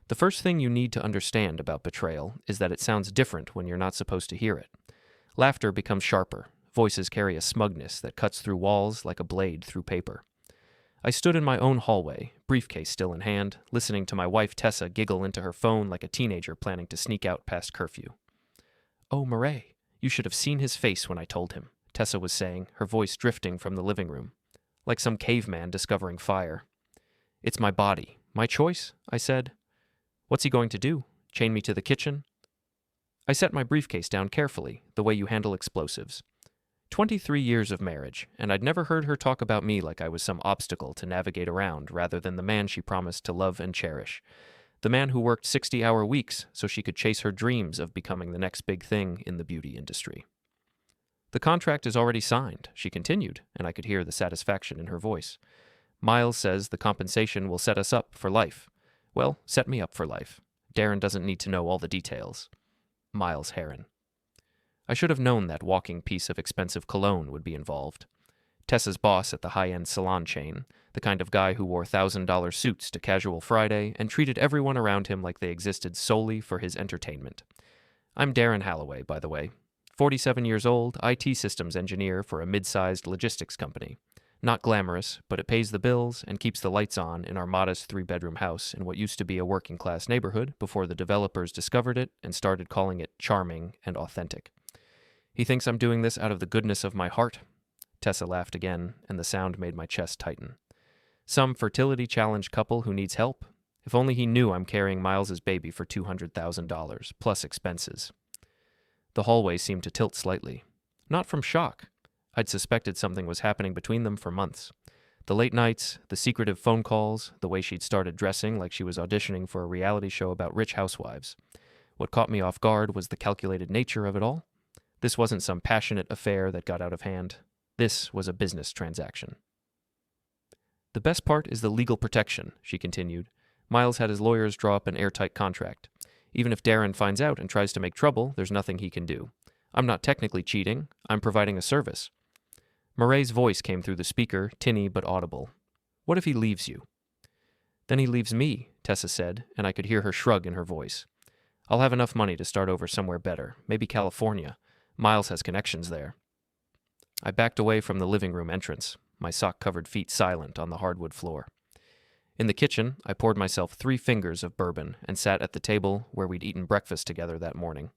The first thing you need to understand about betrayal is that it sounds different when you're not supposed to hear it. Laughter becomes sharper. Voices carry a smugness that cuts through walls like a blade through paper. I stood in my own hallway, briefcase still in hand, listening to my wife Tessa giggle into her phone like a teenager planning to sneak out past curfew. "Oh, Murray, you should have seen his face when I told him," Tessa was saying, her voice drifting from the living room, like some caveman discovering fire. "It's my body. My choice," I said. "What's he going to do? Chain me to the kitchen?" I set my briefcase down carefully, the way you handle explosives. 23 years of marriage, and I'd never heard her talk about me like I was some obstacle to navigate around rather than the man she promised to love and cherish. The man who worked 60-hour weeks so she could chase her dreams of becoming the next big thing in the beauty industry. "The contract is already signed," she continued, and I could hear the satisfaction in her voice. "Miles says the compensation will set us up for life. Well, set me up for life. Darren doesn't need to know all the details." Miles Heron. I should have known that walking piece of expensive cologne would be involved. Tessa's boss at the high-end salon chain, the kind of guy who wore $1,000 suits to Casual Friday and treated everyone around him like they existed solely for his entertainment. I'm Darren Halloway, by the way. 47 years old, IT systems engineer for a mid-sized logistics company. Not glamorous, but it pays the bills and keeps the lights on in our modest 3-bedroom house in what used to be a working-class neighborhood before the developers discovered it and started calling it charming and authentic. He thinks I'm doing this out of the goodness of my heart. Tessa laughed again, and the sound made my chest tighten. Some fertility-challenged couple who needs help? If only he knew I'm carrying Miles's baby for $200,000, plus expenses. The hallway seemed to tilt slightly. Not from shock. I'd suspected something was happening between them for months. The late nights, the secretive phone calls, the way she'd started dressing like she was auditioning for a reality show about rich housewives. What caught me off guard was the calculated nature of it all. This wasn't some passionate affair that got out of hand. This was a business transaction. "The best part is the legal protection," she continued. "Miles had his lawyers draw up an airtight contract. Even if Darren finds out and tries to make trouble, there's nothing he can do. I'm not technically cheating. I'm providing a service." Murray's voice came through the speaker, tinny but audible. "What if he leaves you?" "Then he leaves me," Tessa said, and I could hear her shrug in her voice. "I'll have enough money to start over somewhere better, maybe California. Miles has connections there." I backed away from the living room entrance, my sock-covered feet silent on the hardwood floor. In the kitchen, I poured myself 3 fingers of bourbon and sat at the table where we'd eaten breakfast together that morning,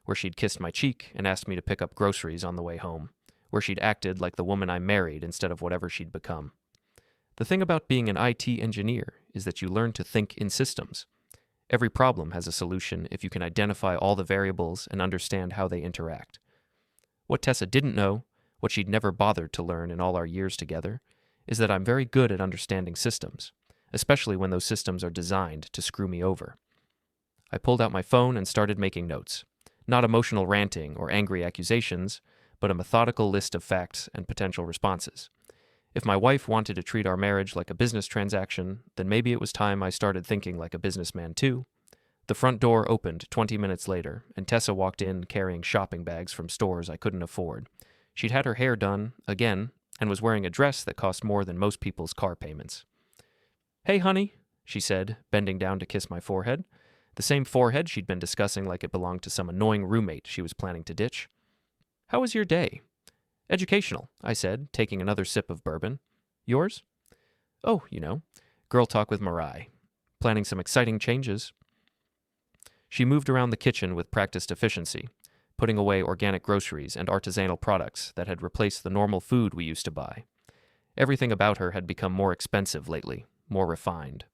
where she'd kissed my cheek and asked me to pick up groceries on the way home, where she'd acted like the woman I married instead of whatever she'd become. The thing about being an IT engineer is that you learn to think in systems. Every problem has a solution if you can identify all the variables and understand how they interact. What Tessa didn't know, what she'd never bothered to learn in all our years together, is that I'm very good at understanding systems, especially when those systems are designed to screw me over. I pulled out my phone and started making notes. Not emotional ranting or angry accusations, but a methodical list of facts and potential responses. If my wife wanted to treat our marriage like a business transaction, then maybe it was time I started thinking like a businessman too. The front door opened 20 minutes later, and Tessa walked in carrying shopping bags from stores I couldn't afford. She'd had her hair done, again, and was wearing a dress that cost more than most people's car payments. "Hey, honey," she said, bending down to kiss my forehead. The same forehead she'd been discussing like it belonged to some annoying roommate she was planning to ditch. "How was your day?" "Educational," I said, taking another sip of bourbon. "Yours?" "Oh, girl talk with Mariah. Planning some exciting changes." She moved around the kitchen with practiced efficiency, putting away organic groceries and artisanal products that had replaced the normal food we used to buy. Everything about her had become more expensive lately, more refined.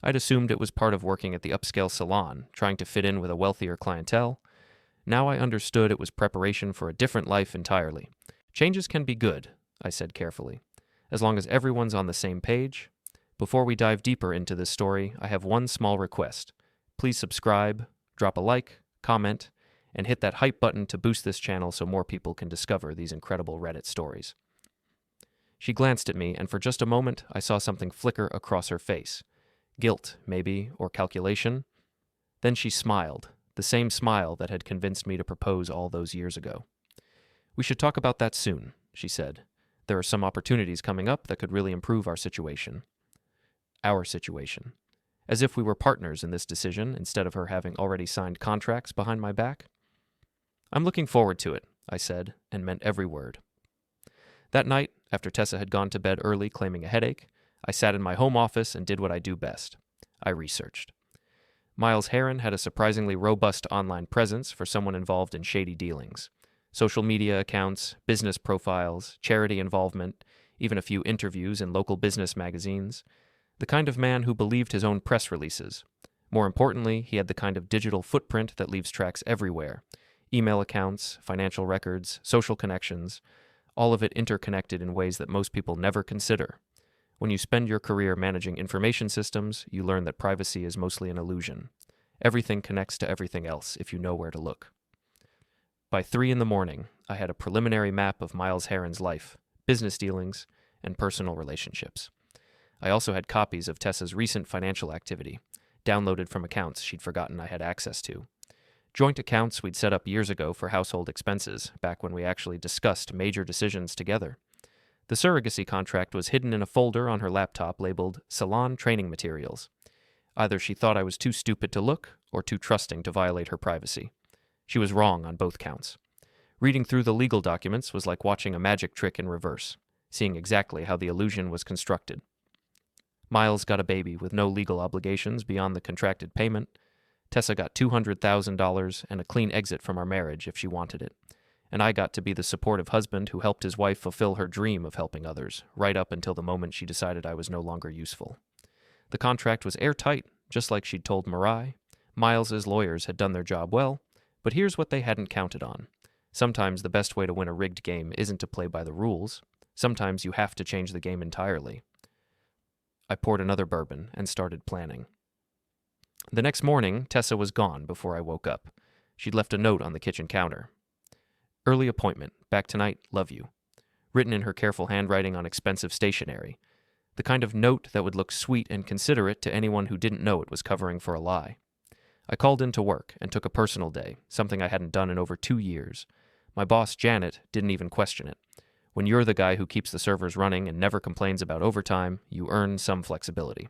I'd assumed it was part of working at the upscale salon, trying to fit in with a wealthier clientele. Now I understood it was preparation for a different life entirely. "Changes can be good," I said carefully, "as long as everyone's on the same page. Before we dive deeper into this story, I have one small request. Please subscribe, drop a like, comment, and hit that hype button to boost this channel so more people can discover these incredible Reddit stories." She glanced at me, and for just a moment, I saw something flicker across her face. Guilt, maybe, or calculation. Then she smiled, the same smile that had convinced me to propose all those years ago. "We should talk about that soon," she said. "There are some opportunities coming up that could really improve our situation." Our situation. as if we were partners in this decision instead of her having already signed contracts behind my back. "I'm looking forward to it," I said, and meant every word. That night, after Tessa had gone to bed early claiming a headache, I sat in my home office and did what I do best. I researched. Miles Heron had a surprisingly robust online presence for someone involved in shady dealings. Social media accounts, business profiles, charity involvement, even a few interviews in local business magazines. The kind of man who believed his own press releases. More importantly, he had the kind of digital footprint that leaves tracks everywhere. Email accounts, financial records, social connections, all of it interconnected in ways that most people never consider. When you spend your career managing information systems, you learn that privacy is mostly an illusion. Everything connects to everything else if you know where to look. By 3 a.m, I had a preliminary map of Miles Heron's life, business dealings, and personal relationships. I also had copies of Tessa's recent financial activity, downloaded from accounts she'd forgotten I had access to. Joint accounts we'd set up years ago for household expenses, back when we actually discussed major decisions together. The surrogacy contract was hidden in a folder on her laptop labeled Salon Training Materials. Either she thought I was too stupid to look, or too trusting to violate her privacy. She was wrong on both counts. Reading through the legal documents was like watching a magic trick in reverse, seeing exactly how the illusion was constructed. Miles got a baby with no legal obligations beyond the contracted payment. Tessa got $200,000 and a clean exit from our marriage if she wanted it. And I got to be the supportive husband who helped his wife fulfill her dream of helping others, right up until the moment she decided I was no longer useful. The contract was airtight, just like she'd told Marai. Miles's lawyers had done their job well, but here's what they hadn't counted on. Sometimes the best way to win a rigged game isn't to play by the rules. Sometimes you have to change the game entirely. I poured another bourbon and started planning. The next morning, Tessa was gone before I woke up. She'd left a note on the kitchen counter. "Early appointment. Back tonight. Love you." Written in her careful handwriting on expensive stationery. The kind of note that would look sweet and considerate to anyone who didn't know it was covering for a lie. I called in to work and took a personal day, something I hadn't done in over 2 years. My boss, Janet, didn't even question it. When you're the guy who keeps the servers running and never complains about overtime, you earn some flexibility.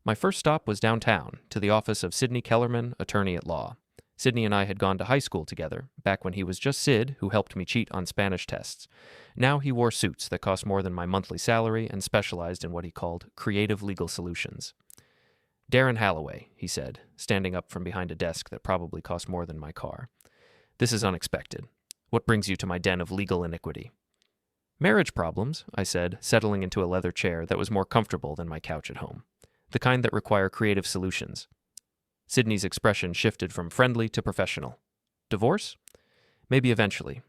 My first stop was downtown, to the office of Sidney Kellerman, attorney at law. Sidney and I had gone to high school together, back when he was just Sid, who helped me cheat on Spanish tests. Now he wore suits that cost more than my monthly salary and specialized in what he called creative legal solutions. "Darren Halloway," he said, standing up from behind a desk that probably cost more than my car. "This is unexpected. What brings you to my den of legal iniquity?" "Marriage problems," I said, settling into a leather chair that was more comfortable than my couch at home. "The kind that require creative solutions." Sidney's expression shifted from friendly to professional. "Divorce? Maybe eventually.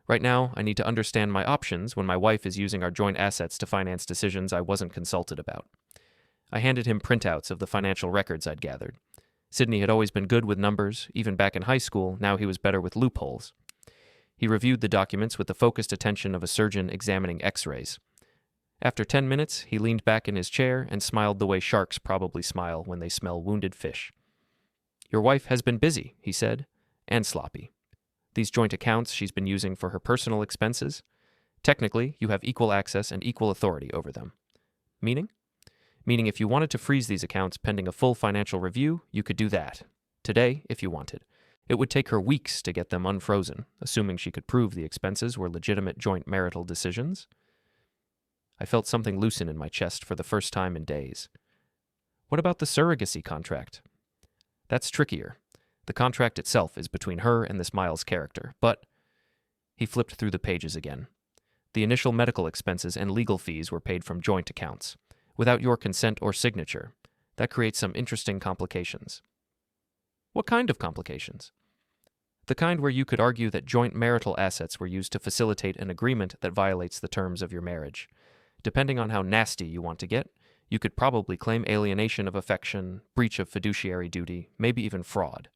Right now, I need to understand my options when my wife is using our joint assets to finance decisions I wasn't consulted about." I handed him printouts of the financial records I'd gathered. Sidney had always been good with numbers, even back in high school. Now he was better with loopholes. He reviewed the documents with the focused attention of a surgeon examining x-rays. After 10 minutes, he leaned back in his chair and smiled the way sharks probably smile when they smell wounded fish. "Your wife has been busy," he said, "and sloppy. These joint accounts she's been using for her personal expenses. Technically, you have equal access and equal authority over them." "Meaning?" "Meaning if you wanted to freeze these accounts pending a full financial review, you could do that. Today, if you wanted. It would take her weeks to get them unfrozen, assuming she could prove the expenses were legitimate joint marital decisions." I felt something loosen in my chest for the first time in days. "What about the surrogacy contract?" "That's trickier. The contract itself is between her and this Miles character, but..." He flipped through the pages again. "The initial medical expenses and legal fees were paid from joint accounts, without your consent or signature. That creates some interesting complications." "What kind of complications?" "The kind where you could argue that joint marital assets were used to facilitate an agreement that violates the terms of your marriage. Depending on how nasty you want to get, you could probably claim alienation of affection, breach of fiduciary duty, maybe even fraud."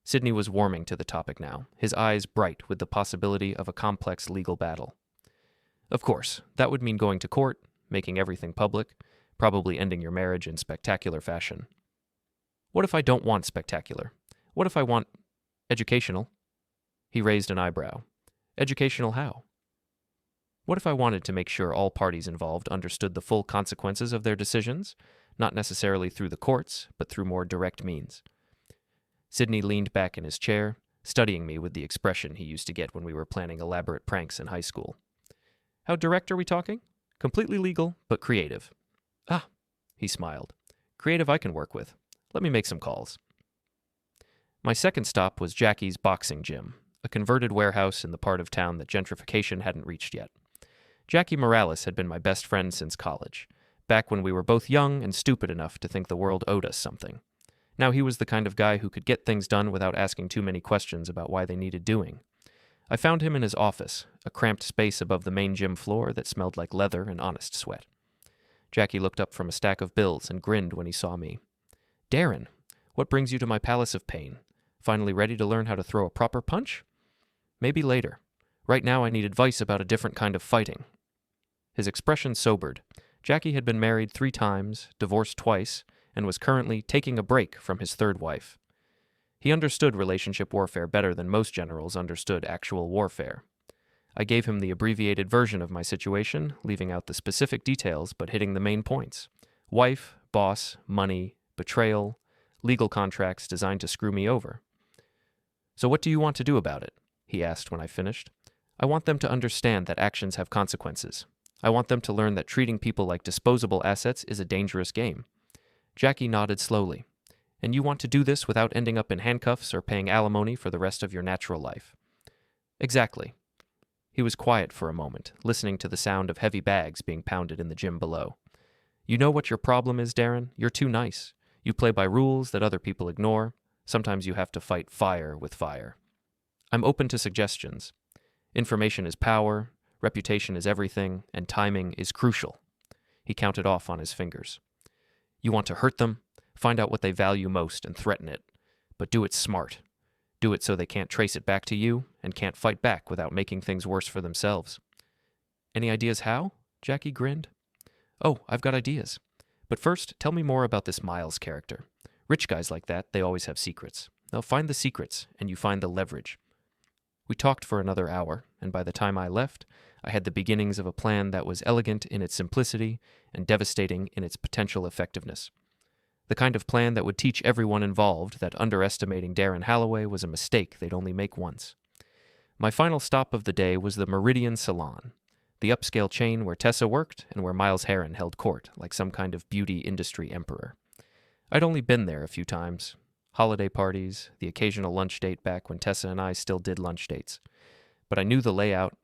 Sidney was warming to the topic now, his eyes bright with the possibility of a complex legal battle. "Of course, that would mean going to court, making everything public, probably ending your marriage in spectacular fashion." "What if I don't want spectacular? What if I want educational?" He raised an eyebrow. "Educational how?" "What if I wanted to make sure all parties involved understood the full consequences of their decisions? not necessarily through the courts, but through more direct means. Sidney leaned back in his chair, studying me with the expression he used to get when we were planning elaborate pranks in high school. How direct are we talking? Completely legal, but creative. Ah, he smiled. Creative I can work with. Let me make some calls. My second stop was Jackie's boxing gym, a converted warehouse in the part of town that gentrification hadn't reached yet. Jackie Morales had been my best friend since college, back when we were both young and stupid enough to think the world owed us something. Now he was the kind of guy who could get things done without asking too many questions about why they needed doing. I found him in his office, a cramped space above the main gym floor that smelled like leather and honest sweat. Jackie looked up from a stack of bills and grinned when he saw me. Darren, what brings you to my palace of pain? Finally ready to learn how to throw a proper punch? Maybe later. Right now I need advice about a different kind of fighting. His expression sobered. Jackie had been married 3 times, divorced twice, and was currently taking a break from his third wife. He understood relationship warfare better than most generals understood actual warfare. I gave him the abbreviated version of my situation, leaving out the specific details but hitting the main points. Wife, boss, money, betrayal, legal contracts designed to screw me over. So what do you want to do about it? He asked when I finished. I want them to understand that actions have consequences. I want them to learn that treating people like disposable assets is a dangerous game. Jackie nodded slowly. And you want to do this without ending up in handcuffs or paying alimony for the rest of your natural life. Exactly. He was quiet for a moment, listening to the sound of heavy bags being pounded in the gym below. You know what your problem is, Darren? You're too nice. You play by rules that other people ignore. Sometimes you have to fight fire with fire. I'm open to suggestions. Information is power, reputation is everything, and timing is crucial. He counted off on his fingers. You want to hurt them? Find out what they value most and threaten it. But do it smart. Do it so they can't trace it back to you and can't fight back without making things worse for themselves. Any ideas how? Jackie grinned. Oh, I've got ideas. But first, tell me more about this Miles character. Rich guys like that, they always have secrets. Now find the secrets, and you find the leverage. We talked for another hour, and by the time I left, I had the beginnings of a plan that was elegant in its simplicity and devastating in its potential effectiveness. The kind of plan that would teach everyone involved that underestimating Darren Halloway was a mistake they'd only make once. My final stop of the day was the Meridian Salon, the upscale chain where Tessa worked and where Miles Heron held court like some kind of beauty industry emperor. I'd only been there a few times. Holiday parties, the occasional lunch date back when Tessa and I still did lunch dates. But I knew the layout,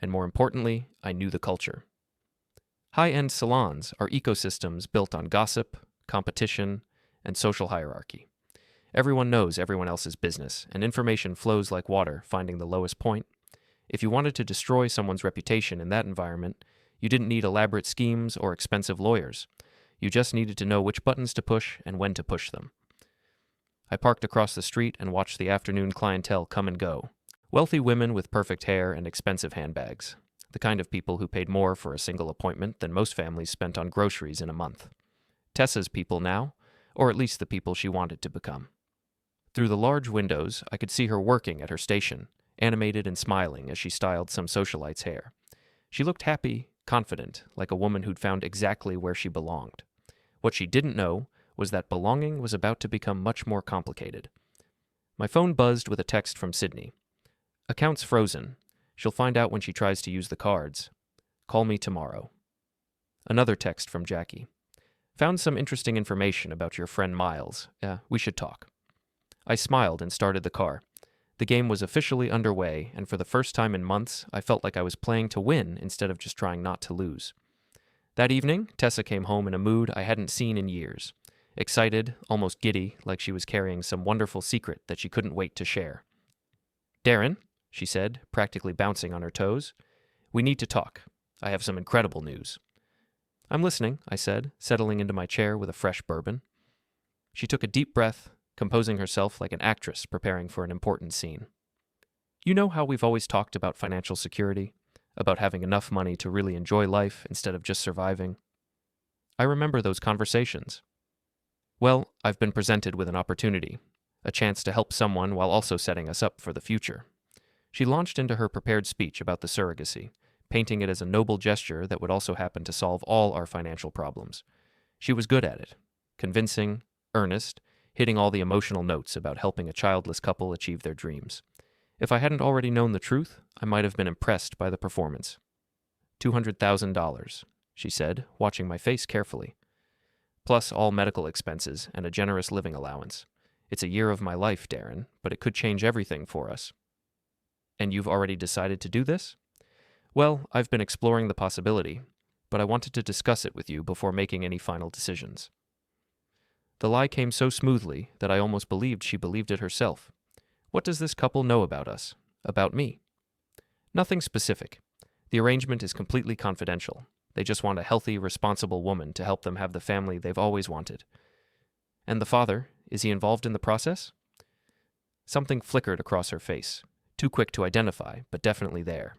and more importantly, I knew the culture. High-end salons are ecosystems built on gossip, competition, and social hierarchy. Everyone knows everyone else's business, and information flows like water, finding the lowest point. If you wanted to destroy someone's reputation in that environment, you didn't need elaborate schemes or expensive lawyers. You just needed to know which buttons to push and when to push them. I parked across the street and watched the afternoon clientele come and go. Wealthy women with perfect hair and expensive handbags. The kind of people who paid more for a single appointment than most families spent on groceries in a month. Tessa's people now, or at least the people she wanted to become. Through the large windows, I could see her working at her station, animated and smiling as she styled some socialite's hair. She looked happy, confident, like a woman who'd found exactly where she belonged. What she didn't know was that belonging was about to become much more complicated. My phone buzzed with a text from Sydney. Account's frozen. She'll find out when she tries to use the cards. Call me tomorrow. Another text from Jackie. Found some interesting information about your friend Miles. We should talk. I smiled and started the car. The game was officially underway, and for the first time in months, I felt like I was playing to win instead of just trying not to lose. That evening, Tessa came home in a mood I hadn't seen in years. Excited, almost giddy, like she was carrying some wonderful secret that she couldn't wait to share. Darren, she said, practically bouncing on her toes, we need to talk. I have some incredible news. I'm listening, I said, settling into my chair with a fresh bourbon. She took a deep breath, composing herself like an actress preparing for an important scene. You know how we've always talked about financial security, about having enough money to really enjoy life instead of just surviving? I remember those conversations. Well, I've been presented with an opportunity, a chance to help someone while also setting us up for the future. She launched into her prepared speech about the surrogacy, painting it as a noble gesture that would also happen to solve all our financial problems. She was good at it. Convincing, earnest, hitting all the emotional notes about helping a childless couple achieve their dreams. If I hadn't already known the truth, I might have been impressed by the performance. $200,000, she said, watching my face carefully. Plus all medical expenses and a generous living allowance. It's a year of my life, Darren, but it could change everything for us. And you've already decided to do this? Well, I've been exploring the possibility, but I wanted to discuss it with you before making any final decisions. The lie came so smoothly that I almost believed she believed it herself. What does this couple know about us? About me? Nothing specific. The arrangement is completely confidential. They just want a healthy, responsible woman to help them have the family they've always wanted. And the father, is he involved in the process? Something flickered across her face, too quick to identify, but definitely there.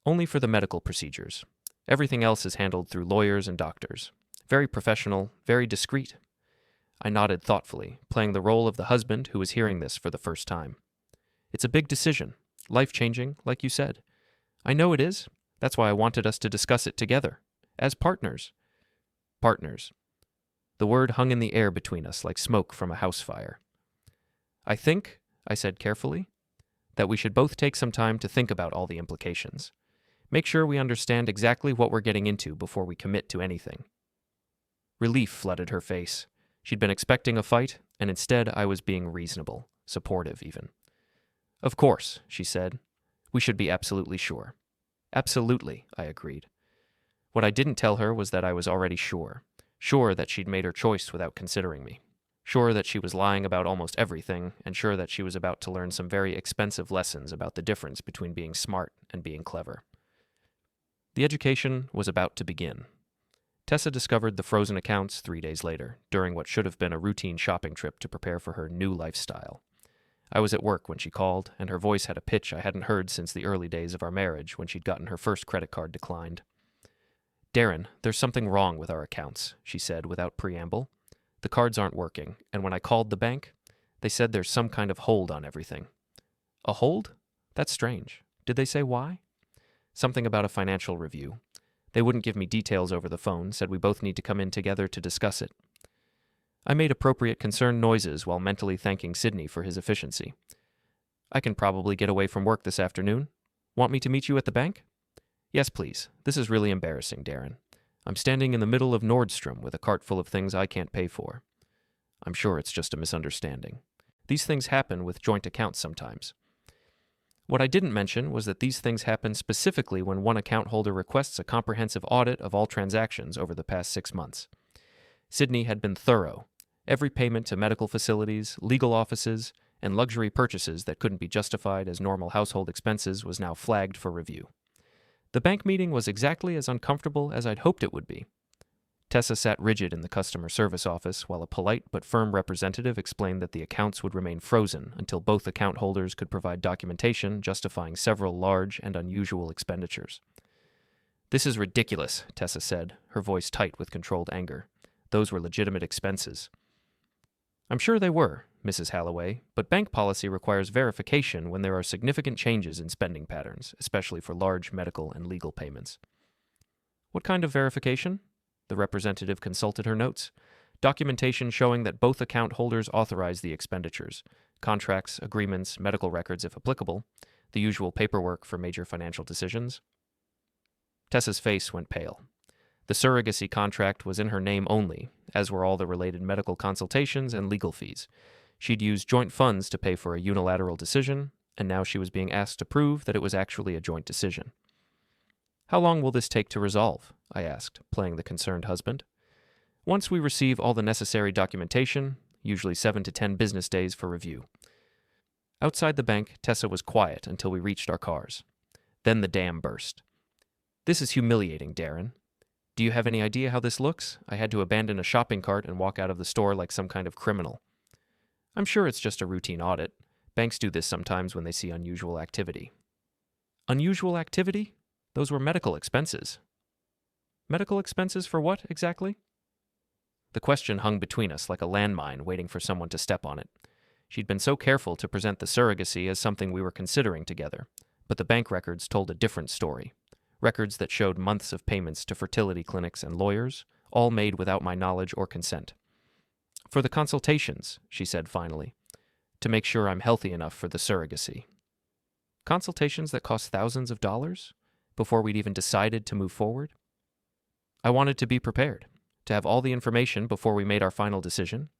Only for the medical procedures. Everything else is handled through lawyers and doctors. Very professional, very discreet. I nodded thoughtfully, playing the role of the husband who was hearing this for the first time. It's a big decision, life-changing, like you said. I know it is. That's why I wanted us to discuss it together, as partners. Partners. The word hung in the air between us like smoke from a house fire. I think, I said carefully, that we should both take some time to think about all the implications. Make sure we understand exactly what we're getting into before we commit to anything. Relief flooded her face. She'd been expecting a fight, and instead I was being reasonable, supportive even. Of course, she said. We should be absolutely sure. Absolutely, I agreed. What I didn't tell her was that I was already sure. Sure that she'd made her choice without considering me. Sure that she was lying about almost everything, and sure that she was about to learn some very expensive lessons about the difference between being smart and being clever. The education was about to begin. Tessa discovered the frozen accounts 3 days later, during what should have been a routine shopping trip to prepare for her new lifestyle. I was at work when she called, and her voice had a pitch I hadn't heard since the early days of our marriage when she'd gotten her first credit card declined. Darren, there's something wrong with our accounts, she said without preamble. The cards aren't working, and when I called the bank, they said there's some kind of hold on everything. A hold? That's strange. Did they say why? Something about a financial review. They wouldn't give me details over the phone, said we both need to come in together to discuss it. I made appropriate concerned noises while mentally thanking Sydney for his efficiency. I can probably get away from work this afternoon. Want me to meet you at the bank? Yes, please. This is really embarrassing, Darren. I'm standing in the middle of Nordstrom with a cart full of things I can't pay for. I'm sure it's just a misunderstanding. These things happen with joint accounts sometimes. What I didn't mention was that these things happen specifically when one account holder requests a comprehensive audit of all transactions over the past 6 months. Sydney had been thorough. Every payment to medical facilities, legal offices, and luxury purchases that couldn't be justified as normal household expenses was now flagged for review. The bank meeting was exactly as uncomfortable as I'd hoped it would be. Tessa sat rigid in the customer service office while a polite but firm representative explained that the accounts would remain frozen until both account holders could provide documentation justifying several large and unusual expenditures. This is ridiculous, Tessa said, her voice tight with controlled anger. Those were legitimate expenses. I'm sure they were, Mrs. Halloway, but bank policy requires verification when there are significant changes in spending patterns, especially for large medical and legal payments. What kind of verification? The representative consulted her notes. Documentation showing that both account holders authorized the expenditures, contracts, agreements, medical records if applicable, the usual paperwork for major financial decisions. Tessa's face went pale. The surrogacy contract was in her name only, as were all the related medical consultations and legal fees. She'd used joint funds to pay for a unilateral decision, and now she was being asked to prove that it was actually a joint decision. How long will this take to resolve? I asked, playing the concerned husband. Once we receive all the necessary documentation, usually 7 to 10 business days for review. Outside the bank, Tessa was quiet until we reached our cars. Then the dam burst. This is humiliating, Darren. Do you have any idea how this looks? I had to abandon a shopping cart and walk out of the store like some kind of criminal. I'm sure it's just a routine audit. Banks do this sometimes when they see unusual activity. Unusual activity? Those were medical expenses. Medical expenses for what, exactly? The question hung between us like a landmine waiting for someone to step on it. She'd been so careful to present the surrogacy as something we were considering together, but the bank records told a different story. Records that showed months of payments to fertility clinics and lawyers, all made without my knowledge or consent. For the consultations, she said finally, to make sure I'm healthy enough for the surrogacy. Consultations that cost thousands of dollars before we'd even decided to move forward? I wanted to be prepared, to have all the information before we made our final decision.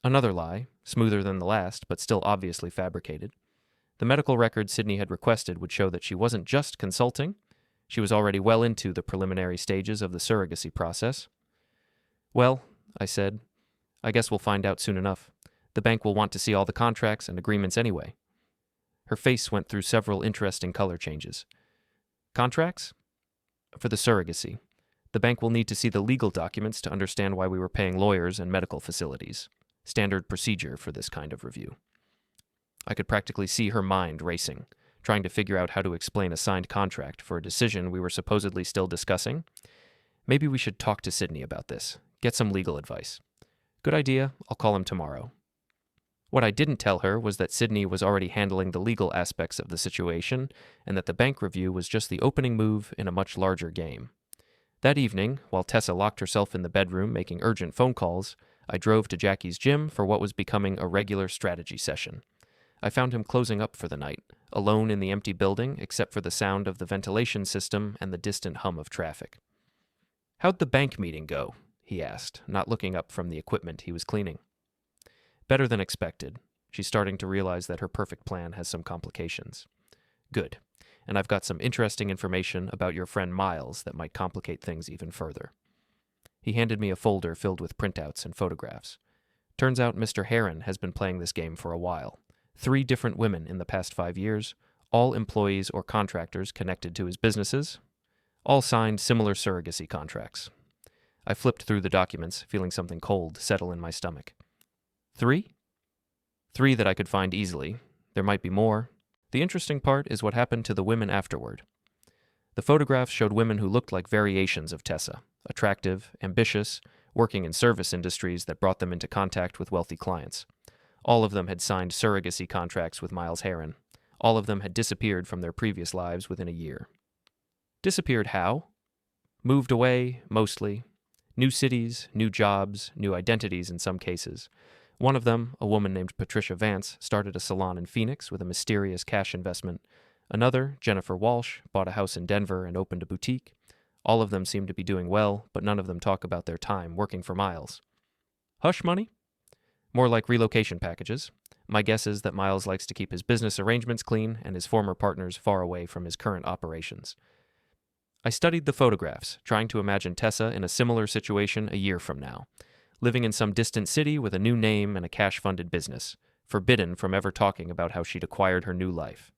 Another lie, smoother than the last, but still obviously fabricated. The medical record Sydney had requested would show that she wasn't just consulting, she was already well into the preliminary stages of the surrogacy process. Well, I said, I guess we'll find out soon enough. The bank will want to see all the contracts and agreements anyway. Her face went through several interesting color changes. Contracts? For the surrogacy. The bank will need to see the legal documents to understand why we were paying lawyers and medical facilities. Standard procedure for this kind of review. I could practically see her mind racing, trying to figure out how to explain a signed contract for a decision we were supposedly still discussing. Maybe we should talk to Sydney about this, get some legal advice. Good idea, I'll call him tomorrow. What I didn't tell her was that Sydney was already handling the legal aspects of the situation and that the bank review was just the opening move in a much larger game. That evening, while Tessa locked herself in the bedroom making urgent phone calls, I drove to Jackie's gym for what was becoming a regular strategy session. I found him closing up for the night, alone in the empty building except for the sound of the ventilation system and the distant hum of traffic. How'd the bank meeting go? He asked, not looking up from the equipment he was cleaning. Better than expected. She's starting to realize that her perfect plan has some complications. Good. And I've got some interesting information about your friend Miles that might complicate things even further. He handed me a folder filled with printouts and photographs. Turns out Mr. Heron has been playing this game for a while. 3 different women in the past 5 years, all employees or contractors connected to his businesses, all signed similar surrogacy contracts. I flipped through the documents, feeling something cold settle in my stomach. 3? 3 that I could find easily. There might be more. The interesting part is what happened to the women afterward. The photographs showed women who looked like variations of Tessa, attractive, ambitious, working in service industries that brought them into contact with wealthy clients. All of them had signed surrogacy contracts with Miles Heron. All of them had disappeared from their previous lives within a year. Disappeared how? Moved away, mostly. New cities, new jobs, new identities in some cases. One of them, a woman named Patricia Vance, started a salon in Phoenix with a mysterious cash investment. Another, Jennifer Walsh, bought a house in Denver and opened a boutique. All of them seem to be doing well, but none of them talk about their time working for Miles. Hush money? More like relocation packages. My guess is that Miles likes to keep his business arrangements clean and his former partners far away from his current operations. I studied the photographs, trying to imagine Tessa in a similar situation a year from now, living in some distant city with a new name and a cash-funded business, forbidden from ever talking about how she'd acquired her new life.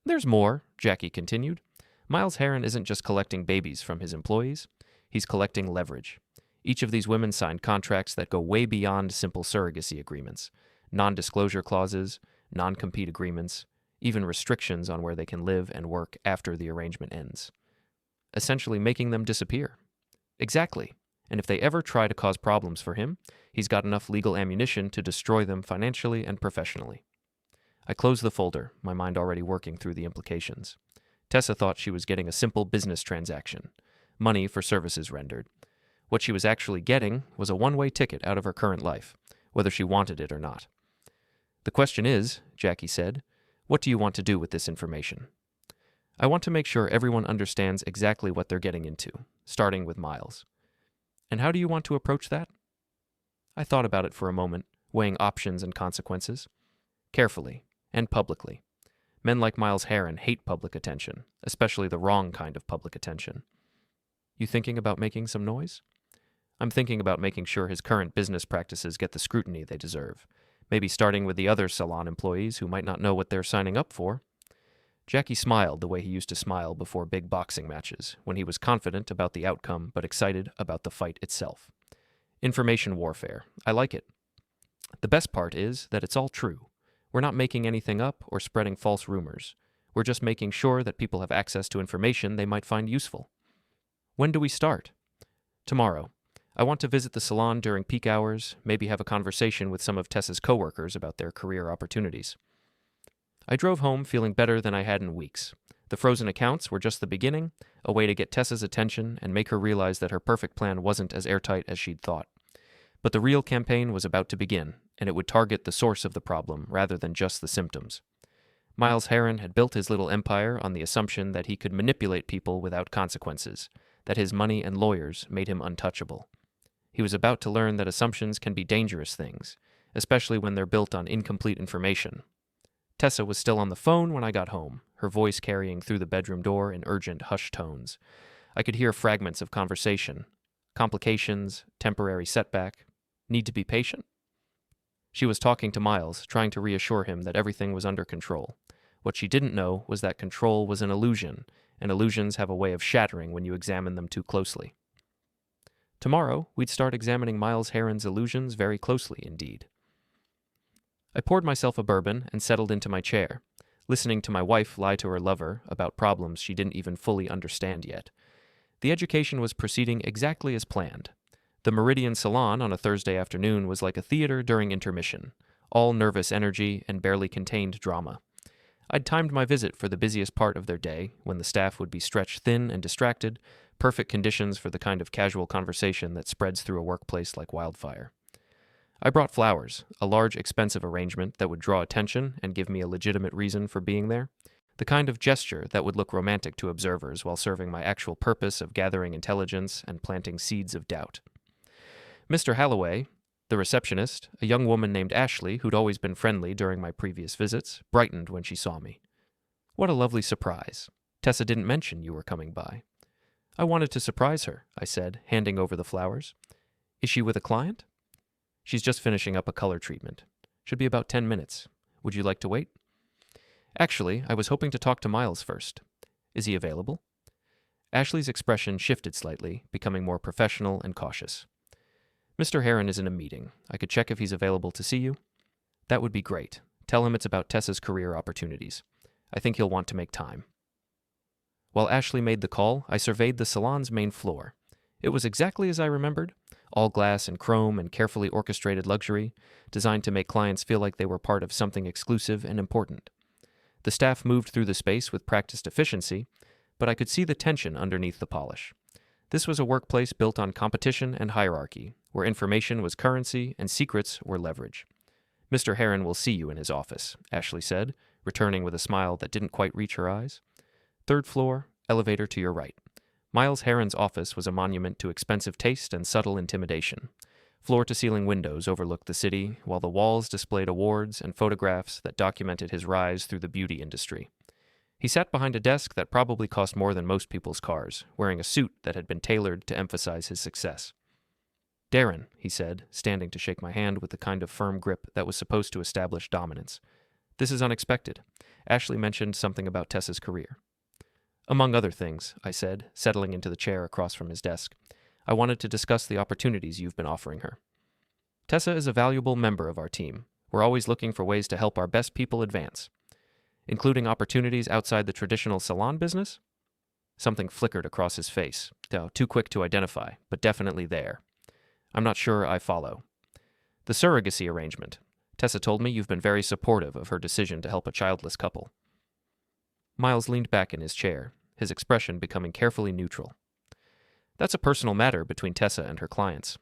There's more, Jackie continued. Miles Heron isn't just collecting babies from his employees. He's collecting leverage. Each of these women signed contracts that go way beyond simple surrogacy agreements, non-disclosure clauses, non-compete agreements, even restrictions on where they can live and work after the arrangement ends. Essentially making them disappear. Exactly. And if they ever try to cause problems for him, he's got enough legal ammunition to destroy them financially and professionally. I closed the folder, my mind already working through the implications. Tessa thought she was getting a simple business transaction, money for services rendered. What she was actually getting was a one-way ticket out of her current life, whether she wanted it or not. The question is, Jackie said, what do you want to do with this information? I want to make sure everyone understands exactly what they're getting into, starting with Miles. And how do you want to approach that? I thought about it for a moment, weighing options and consequences. Carefully, and publicly. Men like Miles Heron hate public attention, especially the wrong kind of public attention. You thinking about making some noise? I'm thinking about making sure his current business practices get the scrutiny they deserve, maybe starting with the other salon employees who might not know what they're signing up for. Jackie smiled the way he used to smile before big boxing matches, when he was confident about the outcome but excited about the fight itself. Information warfare. I like it. The best part is that it's all true. We're not making anything up or spreading false rumors. We're just making sure that people have access to information they might find useful. When do we start? Tomorrow. I want to visit the salon during peak hours, maybe have a conversation with some of Tessa's coworkers about their career opportunities. I drove home feeling better than I had in weeks. The frozen accounts were just the beginning. a way to get Tessa's attention and make her realize that her perfect plan wasn't as airtight as she'd thought. But the real campaign was about to begin, and it would target the source of the problem rather than just the symptoms. Miles Heron had built his little empire on the assumption that he could manipulate people without consequences, that his money and lawyers made him untouchable. He was about to learn that assumptions can be dangerous things, especially when they're built on incomplete information. Tessa was still on the phone when I got home, her voice carrying through the bedroom door in urgent, hushed tones. I could hear fragments of conversation. Complications, temporary setback, need to be patient? She was talking to Miles, trying to reassure him that everything was under control. What she didn't know was that control was an illusion, and illusions have a way of shattering when you examine them too closely. Tomorrow, we'd start examining Miles Heron's illusions very closely indeed. I poured myself a bourbon and settled into my chair, listening to my wife lie to her lover about problems she didn't even fully understand yet. The education was proceeding exactly as planned. The Meridian Salon on a Thursday afternoon was like a theater during intermission, all nervous energy and barely contained drama. I'd timed my visit for the busiest part of their day, when the staff would be stretched thin and distracted, perfect conditions for the kind of casual conversation that spreads through a workplace like wildfire. I brought flowers, a large, expensive arrangement that would draw attention and give me a legitimate reason for being there, the kind of gesture that would look romantic to observers while serving my actual purpose of gathering intelligence and planting seeds of doubt. Mr. Halloway, the receptionist, a young woman named Ashley who'd always been friendly during my previous visits, brightened when she saw me. "What a lovely surprise. Tessa didn't mention you were coming by." "I wanted to surprise her," I said, handing over the flowers. "Is she with a client?" "She's just finishing up a color treatment. Should be about 10 minutes. Would you like to wait?" "Actually, I was hoping to talk to Miles first. Is he available?" Ashley's expression shifted slightly, becoming more professional and cautious. "Mr. Heron is in a meeting. I could check if he's available to see you." "That would be great. Tell him it's about Tessa's career opportunities. I think he'll want to make time." While Ashley made the call, I surveyed the salon's main floor. It was exactly as I remembered, all glass and chrome and carefully orchestrated luxury, designed to make clients feel like they were part of something exclusive and important. The staff moved through the space with practiced efficiency, but I could see the tension underneath the polish. This was a workplace built on competition and hierarchy, where information was currency and secrets were leverage. "Mr. Heron will see you in his office," Ashley said, returning with a smile that didn't quite reach her eyes. "Third floor, elevator to your right." Miles Heron's office was a monument to expensive taste and subtle intimidation. Floor-to-ceiling windows overlooked the city, while the walls displayed awards and photographs that documented his rise through the beauty industry. He sat behind a desk that probably cost more than most people's cars, wearing a suit that had been tailored to emphasize his success. "Darren," he said, standing to shake my hand with the kind of firm grip that was supposed to establish dominance. "This is unexpected. Ashley mentioned something about Tessa's career." "Among other things," I said, settling into the chair across from his desk. "I wanted to discuss the opportunities you've been offering her. Tessa is a valuable member of our team. We're always looking for ways to help our best people advance. Including opportunities outside the traditional salon business?" Something flickered across his face, too quick to identify, but definitely there. "I'm not sure I follow." "The surrogacy arrangement. Tessa told me you've been very supportive of her decision to help a childless couple." Miles leaned back in his chair, his expression becoming carefully neutral. "That's a personal matter between Tessa and her clients.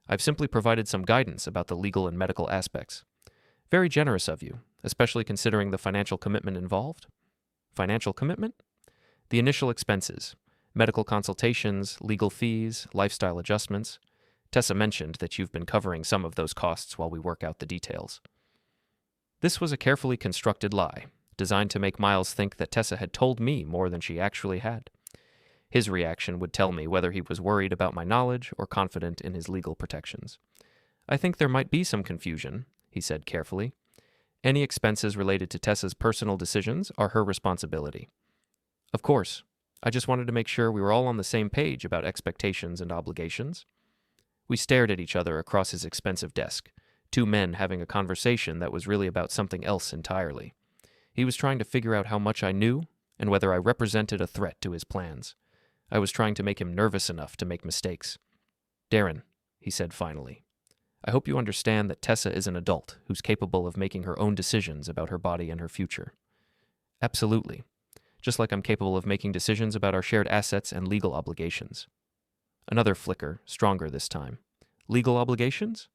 I've simply provided some guidance about the legal and medical aspects. Very generous of you, especially considering the financial commitment involved." "Financial commitment?" "The initial expenses, medical consultations, legal fees, lifestyle adjustments. Tessa mentioned that you've been covering some of those costs while we work out the details." This was a carefully constructed lie, designed to make Miles think that Tessa had told me more than she actually had. His reaction would tell me whether he was worried about my knowledge or confident in his legal protections. "I think there might be some confusion," he said carefully. "Any expenses related to Tessa's personal decisions are her responsibility." "Of course. I just wanted to make sure we were all on the same page about expectations and obligations." We stared at each other across his expensive desk, two men having a conversation that was really about something else entirely. He was trying to figure out how much I knew and whether I represented a threat to his plans. I was trying to make him nervous enough to make mistakes. "Darren," he said finally, "I hope you understand that Tessa is an adult who's capable of making her own decisions about her body and her future." "Absolutely. just like I'm capable of making decisions about our shared assets and legal obligations. Another flicker, stronger this time. Legal obligations?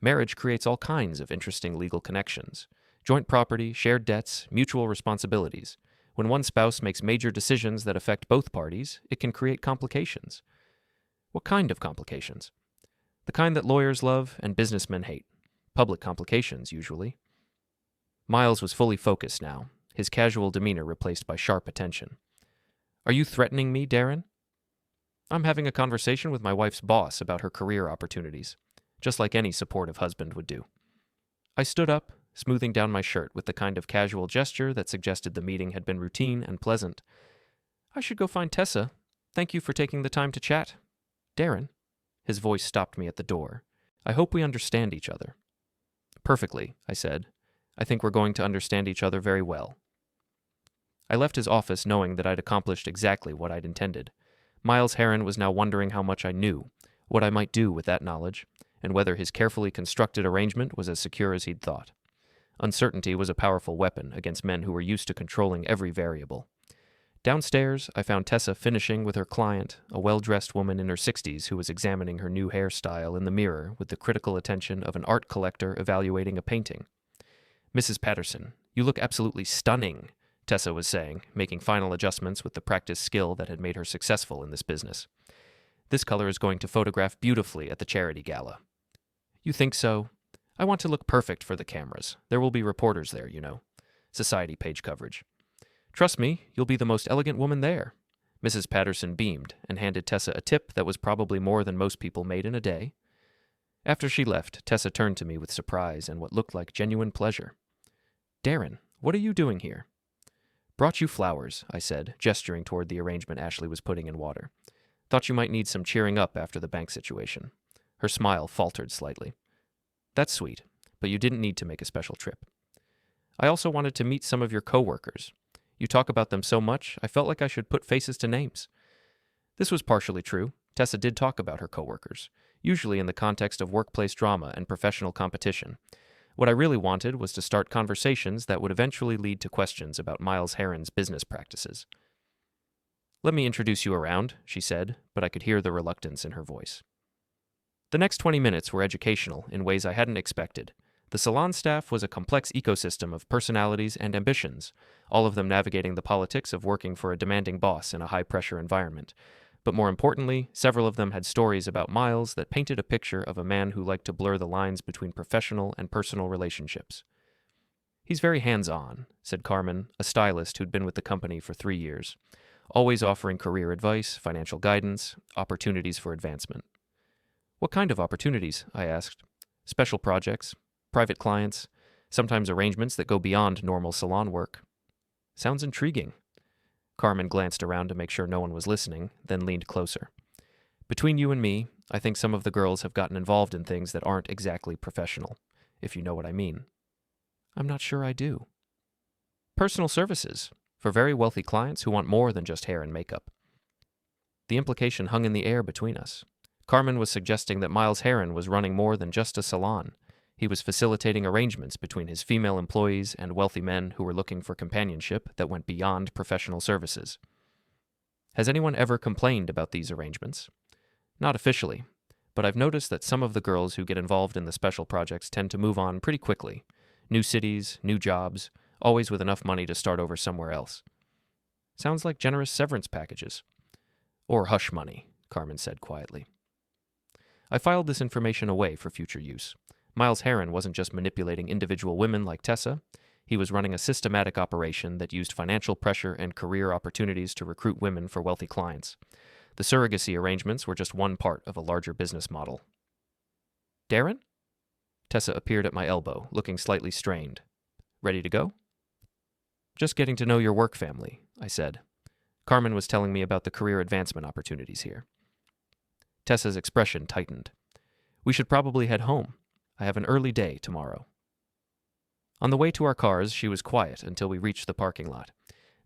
Marriage creates all kinds of interesting legal connections. Joint property, shared debts, mutual responsibilities. When one spouse makes major decisions that affect both parties, it can create complications. What kind of complications? The kind that lawyers love and businessmen hate. Public complications, usually. Miles was fully focused now, his casual demeanor replaced by sharp attention. Are you threatening me, Darren? I'm having a conversation with my wife's boss about her career opportunities, just like any supportive husband would do. I stood up, smoothing down my shirt with the kind of casual gesture that suggested the meeting had been routine and pleasant. I should go find Tessa. Thank you for taking the time to chat. Darren? His voice stopped me at the door. I hope we understand each other. Perfectly, I said. I think we're going to understand each other very well. I left his office knowing that I'd accomplished exactly what I'd intended. Miles Heron was now wondering how much I knew, what I might do with that knowledge, and whether his carefully constructed arrangement was as secure as he'd thought. Uncertainty was a powerful weapon against men who were used to controlling every variable. Downstairs, I found Tessa finishing with her client, a well-dressed woman in her 60s who was examining her new hairstyle in the mirror with the critical attention of an art collector evaluating a painting. Mrs. Patterson, you look absolutely stunning, Tessa was saying, making final adjustments with the practiced skill that had made her successful in this business. This color is going to photograph beautifully at the charity gala. You think so? I want to look perfect for the cameras. There will be reporters there, you know. Society page coverage. Trust me, you'll be the most elegant woman there. Mrs. Patterson beamed and handed Tessa a tip that was probably more than most people made in a day. After she left, Tessa turned to me with surprise and what looked like genuine pleasure. Darren, what are you doing here? Brought you flowers, I said, gesturing toward the arrangement Ashley was putting in water. Thought you might need some cheering up after the bank situation. Her smile faltered slightly. That's sweet, but you didn't need to make a special trip. I also wanted to meet some of your co-workers. You talk about them so much, I felt like I should put faces to names. This was partially true. Tessa did talk about her co-workers, usually in the context of workplace drama and professional competition. What I really wanted was to start conversations that would eventually lead to questions about Miles Heron's business practices. Let me introduce you around, she said, but I could hear the reluctance in her voice. The next 20 minutes were educational in ways I hadn't expected. The salon staff was a complex ecosystem of personalities and ambitions, all of them navigating the politics of working for a demanding boss in a high-pressure environment. But more importantly, several of them had stories about Miles that painted a picture of a man who liked to blur the lines between professional and personal relationships. He's very hands-on, said Carmen, a stylist who'd been with the company for 3 years, always offering career advice, financial guidance, opportunities for advancement. What kind of opportunities? I asked. Special projects, private clients, sometimes arrangements that go beyond normal salon work. Sounds intriguing. Carmen glanced around to make sure no one was listening, then leaned closer. Between you and me, I think some of the girls have gotten involved in things that aren't exactly professional, if you know what I mean. I'm not sure I do. Personal services, for very wealthy clients who want more than just hair and makeup. The implication hung in the air between us. Carmen was suggesting that Miles Heron was running more than just a salon. He was facilitating arrangements between his female employees and wealthy men who were looking for companionship that went beyond professional services. Has anyone ever complained about these arrangements? Not officially, but I've noticed that some of the girls who get involved in the special projects tend to move on pretty quickly. New cities, new jobs, always with enough money to start over somewhere else. Sounds like generous severance packages. Or hush money, Carmen said quietly. I filed this information away for future use. Miles Heron wasn't just manipulating individual women like Tessa. He was running a systematic operation that used financial pressure and career opportunities to recruit women for wealthy clients. The surrogacy arrangements were just one part of a larger business model. Darren? Tessa appeared at my elbow, looking slightly strained. Ready to go? Just getting to know your work family, I said. Carmen was telling me about the career advancement opportunities here. Tessa's expression tightened. We should probably head home. I have an early day tomorrow. On the way to our cars, she was quiet until we reached the parking lot.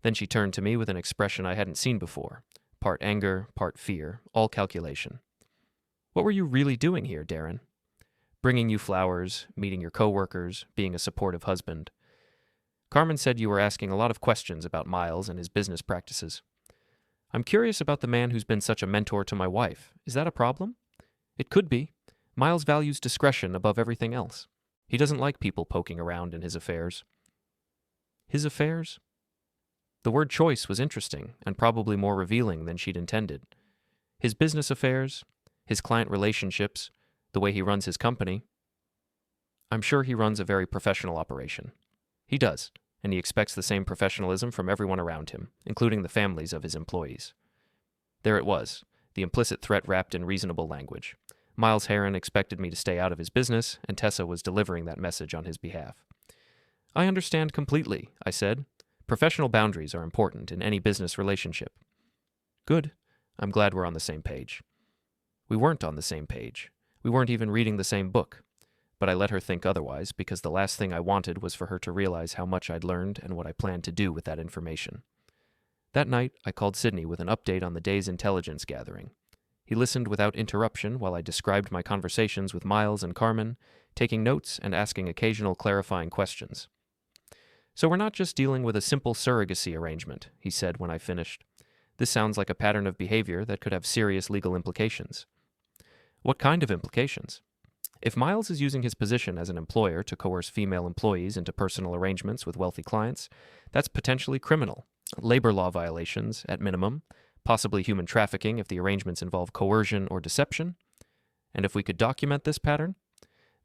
Then she turned to me with an expression I hadn't seen before. Part anger, part fear, all calculation. What were you really doing here, Darren? Bringing you flowers, meeting your co-workers, being a supportive husband. Carmen said you were asking a lot of questions about Miles and his business practices. I'm curious about the man who's been such a mentor to my wife. Is that a problem? It could be. Miles values discretion above everything else. He doesn't like people poking around in his affairs. His affairs? The word choice was interesting and probably more revealing than she'd intended. His business affairs, his client relationships, the way he runs his company. I'm sure he runs a very professional operation. He does, and he expects the same professionalism from everyone around him, including the families of his employees. There it was, the implicit threat wrapped in reasonable language. Miles Heron expected me to stay out of his business, and Tessa was delivering that message on his behalf. I understand completely, I said. Professional boundaries are important in any business relationship. Good. I'm glad we're on the same page. We weren't on the same page. We weren't even reading the same book. But I let her think otherwise because the last thing I wanted was for her to realize how much I'd learned and what I planned to do with that information. That night, I called Sydney with an update on the day's intelligence gathering. He listened without interruption while I described my conversations with Miles and Carmen, taking notes and asking occasional clarifying questions. So we're not just dealing with a simple surrogacy arrangement, he said when I finished. This sounds like a pattern of behavior that could have serious legal implications. What kind of implications? If Miles is using his position as an employer to coerce female employees into personal arrangements with wealthy clients, that's potentially criminal. Labor law violations, at minimum, possibly human trafficking if the arrangements involve coercion or deception. And if we could document this pattern,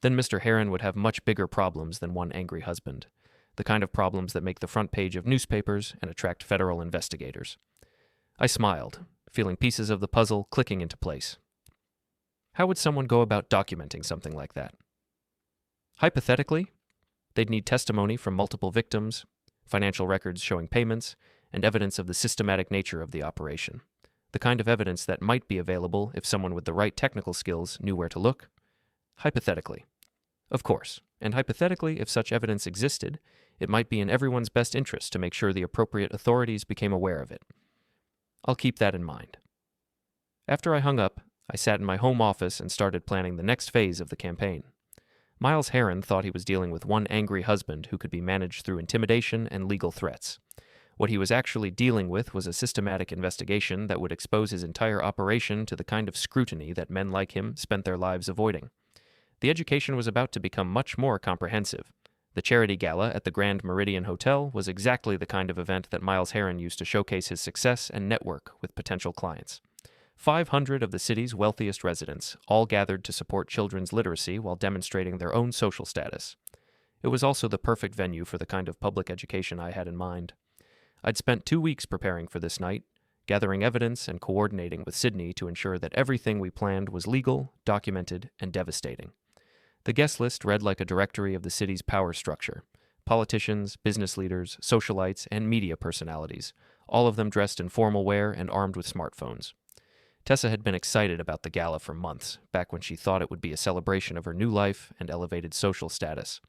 then Mr. Heron would have much bigger problems than one angry husband, the kind of problems that make the front page of newspapers and attract federal investigators. I smiled, feeling pieces of the puzzle clicking into place. How would someone go about documenting something like that? Hypothetically, they'd need testimony from multiple victims, financial records showing payments, and evidence of the systematic nature of the operation. The kind of evidence that might be available if someone with the right technical skills knew where to look. Hypothetically. Of course, and hypothetically, if such evidence existed, it might be in everyone's best interest to make sure the appropriate authorities became aware of it. I'll keep that in mind. After I hung up, I sat in my home office and started planning the next phase of the campaign. Miles Heron thought he was dealing with one angry husband who could be managed through intimidation and legal threats. What he was actually dealing with was a systematic investigation that would expose his entire operation to the kind of scrutiny that men like him spent their lives avoiding. The education was about to become much more comprehensive. The charity gala at the Grand Meridian Hotel was exactly the kind of event that Miles Heron used to showcase his success and network with potential clients. 500 of the city's wealthiest residents all gathered to support children's literacy while demonstrating their own social status. It was also the perfect venue for the kind of public education I had in mind. I'd spent 2 weeks preparing for this night, gathering evidence and coordinating with Sydney to ensure that everything we planned was legal, documented, and devastating. The guest list read like a directory of the city's power structure: politicians, business leaders, socialites, and media personalities, all of them dressed in formal wear and armed with smartphones. Tessa had been excited about the gala for months, back when she thought it would be a celebration of her new life and elevated social status.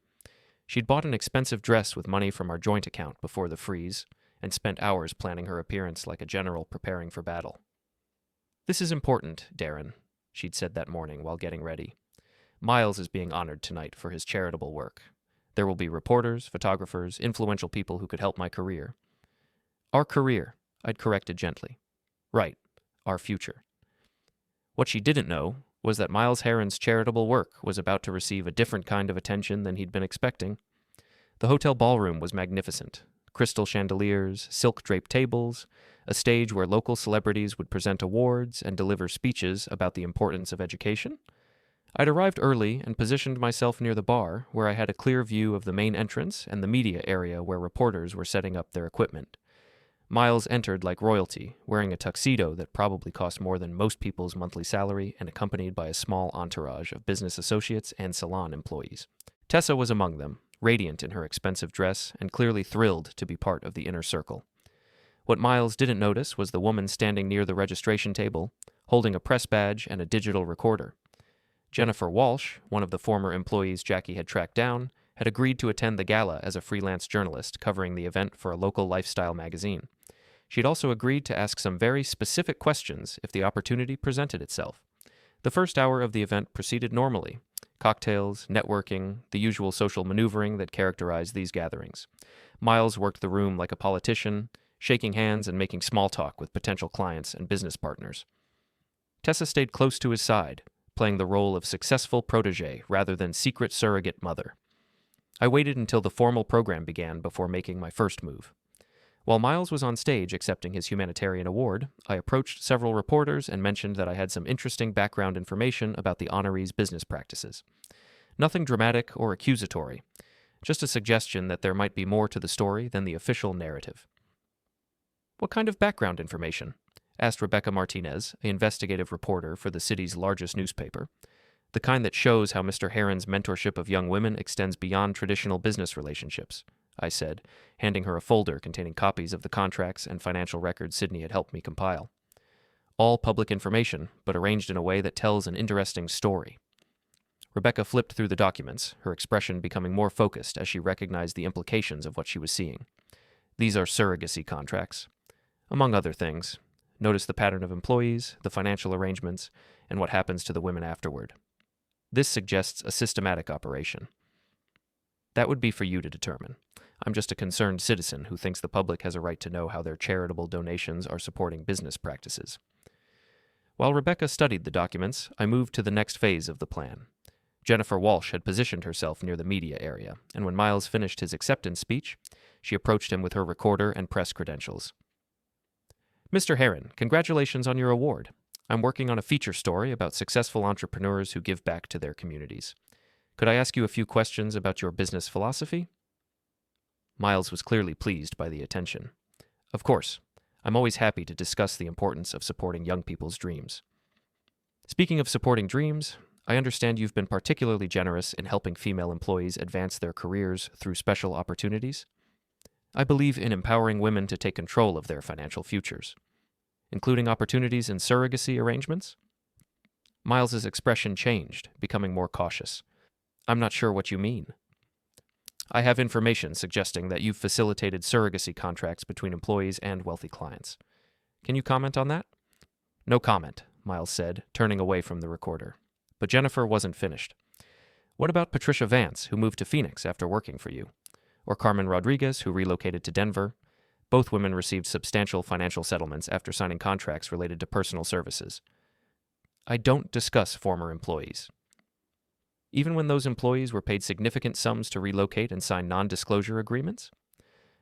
She'd bought an expensive dress with money from our joint account before the freeze, and spent hours planning her appearance like a general preparing for battle. "This is important, Darren," she'd said that morning while getting ready. "Miles is being honored tonight for his charitable work. There will be reporters, photographers, influential people who could help my career." "Our career," I'd corrected gently. "Right, our future." What she didn't know was that Miles Heron's charitable work was about to receive a different kind of attention than he'd been expecting. The hotel ballroom was magnificent. Crystal chandeliers, silk-draped tables, a stage where local celebrities would present awards and deliver speeches about the importance of education. I'd arrived early and positioned myself near the bar, where I had a clear view of the main entrance and the media area where reporters were setting up their equipment. Miles entered like royalty, wearing a tuxedo that probably cost more than most people's monthly salary and accompanied by a small entourage of business associates and salon employees. Tessa was among them, radiant in her expensive dress and clearly thrilled to be part of the inner circle. What Miles didn't notice was the woman standing near the registration table, holding a press badge and a digital recorder. Jennifer Walsh, one of the former employees Jackie had tracked down, had agreed to attend the gala as a freelance journalist covering the event for a local lifestyle magazine. She'd also agreed to ask some very specific questions if the opportunity presented itself. The first hour of the event proceeded normally. Cocktails, networking, the usual social maneuvering that characterized these gatherings. Miles worked the room like a politician, shaking hands and making small talk with potential clients and business partners. Tessa stayed close to his side, playing the role of successful protege rather than secret surrogate mother. I waited until the formal program began before making my first move. While Miles was on stage accepting his humanitarian award, I approached several reporters and mentioned that I had some interesting background information about the honoree's business practices. Nothing dramatic or accusatory, just a suggestion that there might be more to the story than the official narrative. "What kind of background information?" asked Rebecca Martinez, an investigative reporter for the city's largest newspaper. "The kind that shows how Mr. Heron's mentorship of young women extends beyond traditional business relationships," I said, handing her a folder containing copies of the contracts and financial records Sydney had helped me compile. All public information, but arranged in a way that tells an interesting story. Rebecca flipped through the documents, her expression becoming more focused as she recognized the implications of what she was seeing. "These are surrogacy contracts. Among other things, notice the pattern of employees, the financial arrangements, and what happens to the women afterward. This suggests a systematic operation. That would be for you to determine. I'm just a concerned citizen who thinks the public has a right to know how their charitable donations are supporting business practices." While Rebecca studied the documents, I moved to the next phase of the plan. Jennifer Walsh had positioned herself near the media area, and when Miles finished his acceptance speech, she approached him with her recorder and press credentials. "Mr. Heron, congratulations on your award. I'm working on a feature story about successful entrepreneurs who give back to their communities. Could I ask you a few questions about your business philosophy?" Miles was clearly pleased by the attention. "Of course. I'm always happy to discuss the importance of supporting young people's dreams." "Speaking of supporting dreams, I understand you've been particularly generous in helping female employees advance their careers through special opportunities. I believe in empowering women to take control of their financial futures, including opportunities in surrogacy arrangements." Miles's expression changed, becoming more cautious. "I'm not sure what you mean." "I have information suggesting that you've facilitated surrogacy contracts between employees and wealthy clients. Can you comment on that?" "No comment," Miles said, turning away from the recorder. But Jennifer wasn't finished. "What about Patricia Vance, who moved to Phoenix after working for you? Or Carmen Rodriguez, who relocated to Denver? Both women received substantial financial settlements after signing contracts related to personal services." "I don't discuss former employees." "Even when those employees were paid significant sums to relocate and sign non-disclosure agreements?"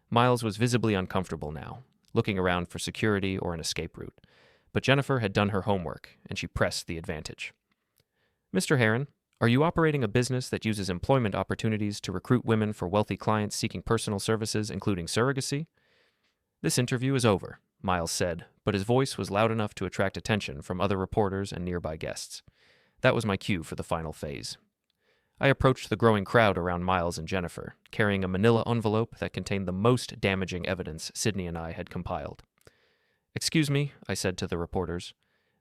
Miles was visibly uncomfortable now, looking around for security or an escape route. But Jennifer had done her homework, and she pressed the advantage. "Mr. Heron, are you operating a business that uses employment opportunities to recruit women for wealthy clients seeking personal services, including surrogacy?" "This interview is over," Miles said, but his voice was loud enough to attract attention from other reporters and nearby guests. That was my cue for the final phase. I approached the growing crowd around Miles and Jennifer, carrying a manila envelope that contained the most damaging evidence Sydney and I had compiled. "Excuse me," I said to the reporters,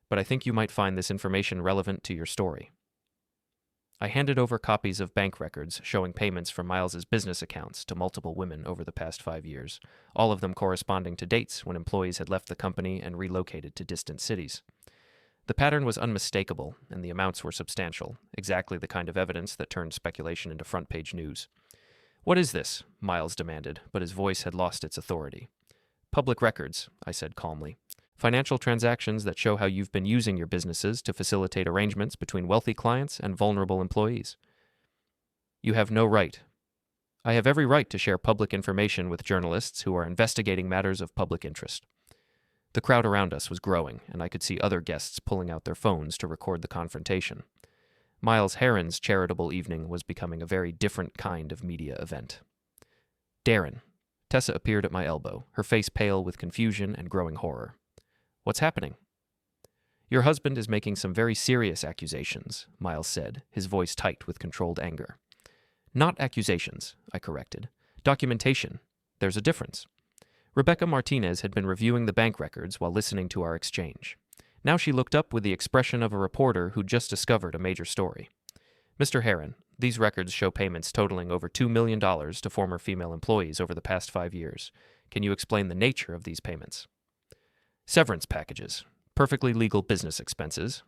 "but I think you might find this information relevant to your story." I handed over copies of bank records showing payments from Miles's business accounts to multiple women over the past 5 years, all of them corresponding to dates when employees had left the company and relocated to distant cities. The pattern was unmistakable, and the amounts were substantial, exactly the kind of evidence that turned speculation into front-page news. "What is this?" Miles demanded, but his voice had lost its authority. "Public records," I said calmly. "Financial transactions that show how you've been using your businesses to facilitate arrangements between wealthy clients and vulnerable employees." "You have no right." "I have every right to share public information with journalists who are investigating matters of public interest." The crowd around us was growing, and I could see other guests pulling out their phones to record the confrontation. Miles Heron's charitable evening was becoming a very different kind of media event. "Darren." Tessa appeared at my elbow, her face pale with confusion and growing horror. "What's happening?" "Your husband is making some very serious accusations," Miles said, his voice tight with controlled anger. "Not accusations," I corrected. "Documentation. There's a difference." Rebecca Martinez had been reviewing the bank records while listening to our exchange. Now she looked up with the expression of a reporter who'd just discovered a major story. "Mr. Heron, these records show payments totaling over $2 million to former female employees over the past 5 years. Can you explain the nature of these payments?" "Severance packages. Perfectly legal business expenses.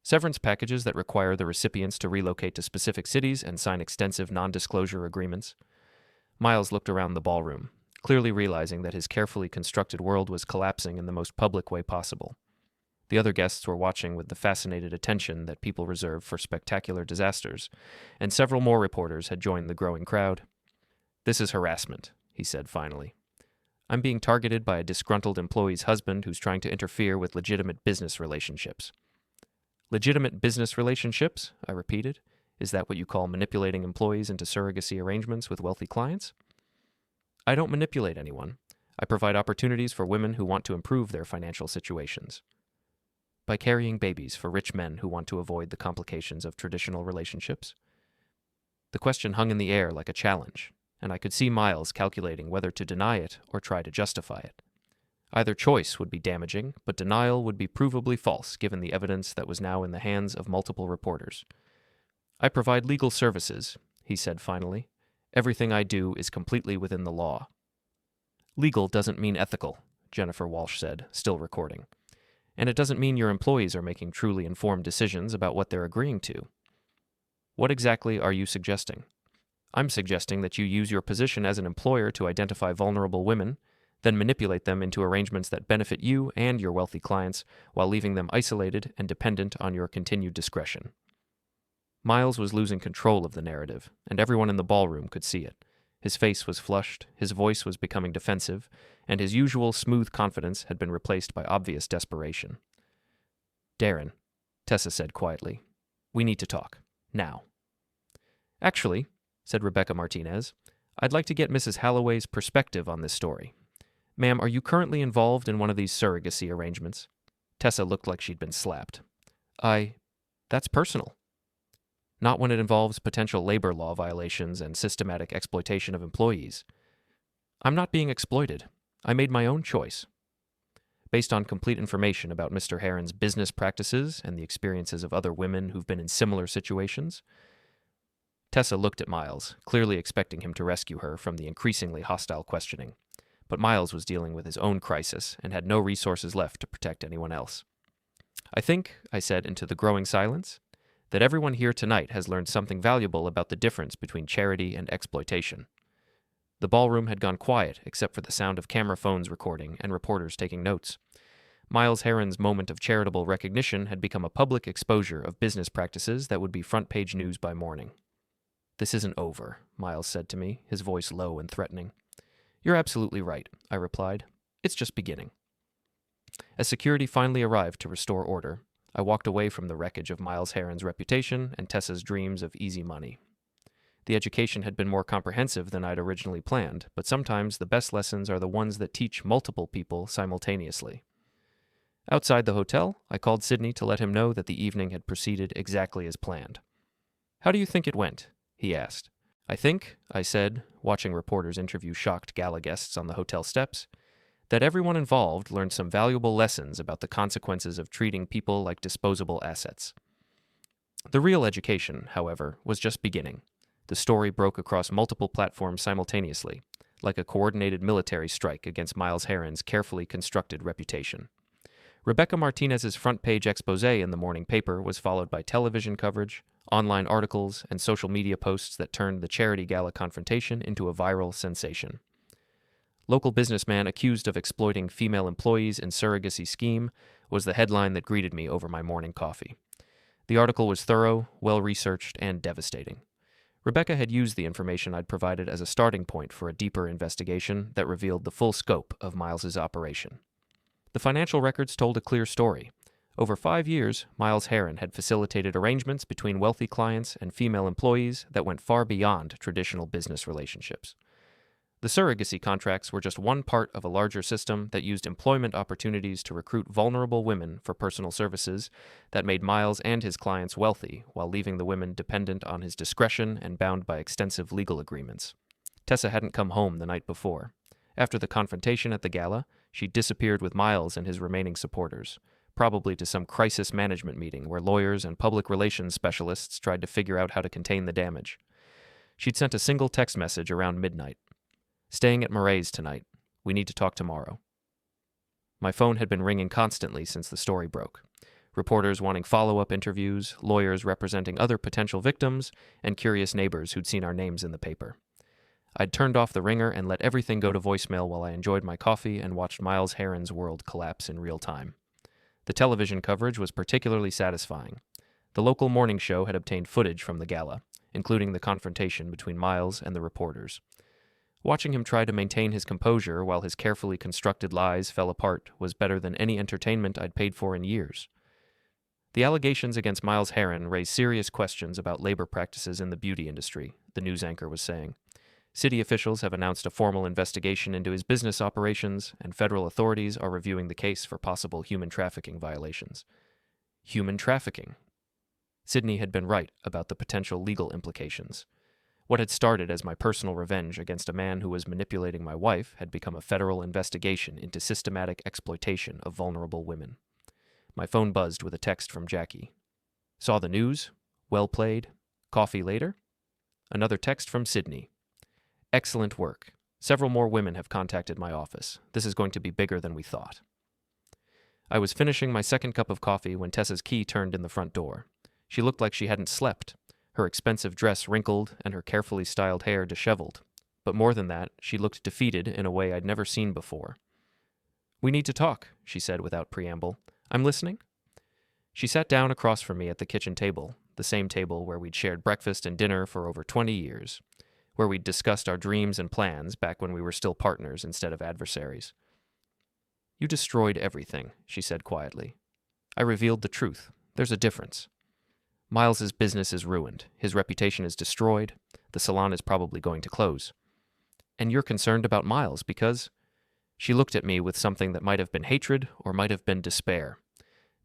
Severance packages that require the recipients to relocate to specific cities and sign extensive non-disclosure agreements." Miles looked around the ballroom, clearly realizing that his carefully constructed world was collapsing in the most public way possible. The other guests were watching with the fascinated attention that people reserve for spectacular disasters, and several more reporters had joined the growing crowd. "This is harassment," he said finally. "I'm being targeted by a disgruntled employee's husband who's trying to interfere with legitimate business relationships." "Legitimate business relationships?" I repeated. "Is that what you call manipulating employees into surrogacy arrangements with wealthy clients?" "I don't manipulate anyone. I provide opportunities for women who want to improve their financial situations. By carrying babies for rich men who want to avoid the complications of traditional relationships?" The question hung in the air like a challenge, and I could see Miles calculating whether to deny it or try to justify it. Either choice would be damaging, but denial would be provably false given the evidence that was now in the hands of multiple reporters. "I provide legal services," he said finally. "Everything I do is completely within the law." "Legal doesn't mean ethical," Jennifer Walsh said, still recording. "And it doesn't mean your employees are making truly informed decisions about what they're agreeing to." "What exactly are you suggesting?" "I'm suggesting that you use your position as an employer to identify vulnerable women, then manipulate them into arrangements that benefit you and your wealthy clients while leaving them isolated and dependent on your continued discretion." Miles was losing control of the narrative, and everyone in the ballroom could see it. His face was flushed, his voice was becoming defensive, and his usual smooth confidence had been replaced by obvious desperation. "Darren," Tessa said quietly, "we need to talk. Now." "Actually," said Rebecca Martinez, "I'd like to get Mrs. Halloway's perspective on this story. Ma'am, are you currently involved in one of these surrogacy arrangements?" Tessa looked like she'd been slapped. That's personal." "Not when it involves potential labor law violations and systematic exploitation of employees." "I'm not being exploited. I made my own choice. Based on complete information about Mr. Heron's business practices and the experiences of other women who've been in similar situations." Tessa looked at Miles, clearly expecting him to rescue her from the increasingly hostile questioning. But Miles was dealing with his own crisis and had no resources left to protect anyone else. "I think," I said into the growing silence, "that everyone here tonight has learned something valuable about the difference between charity and exploitation." The ballroom had gone quiet except for the sound of camera phones recording and reporters taking notes. Miles Heron's moment of charitable recognition had become a public exposure of business practices that would be front-page news by morning. "This isn't over," Miles said to me, his voice low and threatening. "You're absolutely right," I replied. "It's just beginning." As security finally arrived to restore order, I walked away from the wreckage of Miles Heron's reputation and Tessa's dreams of easy money. The education had been more comprehensive than I'd originally planned, but sometimes the best lessons are the ones that teach multiple people simultaneously. Outside the hotel, I called Sidney to let him know that the evening had proceeded exactly as planned. "How do you think it went?" he asked. "I think," I said, watching reporters interview shocked gala guests on the hotel steps, "that everyone involved learned some valuable lessons about the consequences of treating people like disposable assets." The real education, however, was just beginning. The story broke across multiple platforms simultaneously, like a coordinated military strike against Miles Heron's carefully constructed reputation. Rebecca Martinez's front-page expose in the morning paper was followed by television coverage, online articles, and social media posts that turned the charity gala confrontation into a viral sensation. "Local businessman accused of exploiting female employees in surrogacy scheme" was the headline that greeted me over my morning coffee. The article was thorough, well-researched, and devastating. Rebecca had used the information I'd provided as a starting point for a deeper investigation that revealed the full scope of Miles's operation. The financial records told a clear story. Over 5 years, Miles Heron had facilitated arrangements between wealthy clients and female employees that went far beyond traditional business relationships. The surrogacy contracts were just one part of a larger system that used employment opportunities to recruit vulnerable women for personal services that made Miles and his clients wealthy while leaving the women dependent on his discretion and bound by extensive legal agreements. Tessa hadn't come home the night before. After the confrontation at the gala, she disappeared with Miles and his remaining supporters, probably to some crisis management meeting where lawyers and public relations specialists tried to figure out how to contain the damage. She'd sent a single text message around midnight. "Staying at Murray's tonight. We need to talk tomorrow." My phone had been ringing constantly since the story broke. Reporters wanting follow-up interviews, lawyers representing other potential victims, and curious neighbors who'd seen our names in the paper. I'd turned off the ringer and let everything go to voicemail while I enjoyed my coffee and watched Miles Heron's world collapse in real time. The television coverage was particularly satisfying. The local morning show had obtained footage from the gala, including the confrontation between Miles and the reporters. Watching him try to maintain his composure while his carefully constructed lies fell apart was better than any entertainment I'd paid for in years. The allegations against Miles Heron raise serious questions about labor practices in the beauty industry, the news anchor was saying. City officials have announced a formal investigation into his business operations, and federal authorities are reviewing the case for possible human trafficking violations. Human trafficking. Sydney had been right about the potential legal implications. What had started as my personal revenge against a man who was manipulating my wife had become a federal investigation into systematic exploitation of vulnerable women. My phone buzzed with a text from Jackie. Saw the news? Well played. Coffee later? Another text from Sydney. Excellent work. Several more women have contacted my office. This is going to be bigger than we thought. I was finishing my second cup of coffee when Tessa's key turned in the front door. She looked like she hadn't slept, her expensive dress wrinkled and her carefully styled hair disheveled. But more than that, she looked defeated in a way I'd never seen before. We need to talk, she said without preamble. I'm listening. She sat down across from me at the kitchen table, the same table where we'd shared breakfast and dinner for over 20 years, where we'd discussed our dreams and plans back when we were still partners instead of adversaries. You destroyed everything, she said quietly. I revealed the truth. There's a difference. Miles's business is ruined. His reputation is destroyed. The salon is probably going to close. And you're concerned about Miles because... She looked at me with something that might have been hatred or might have been despair.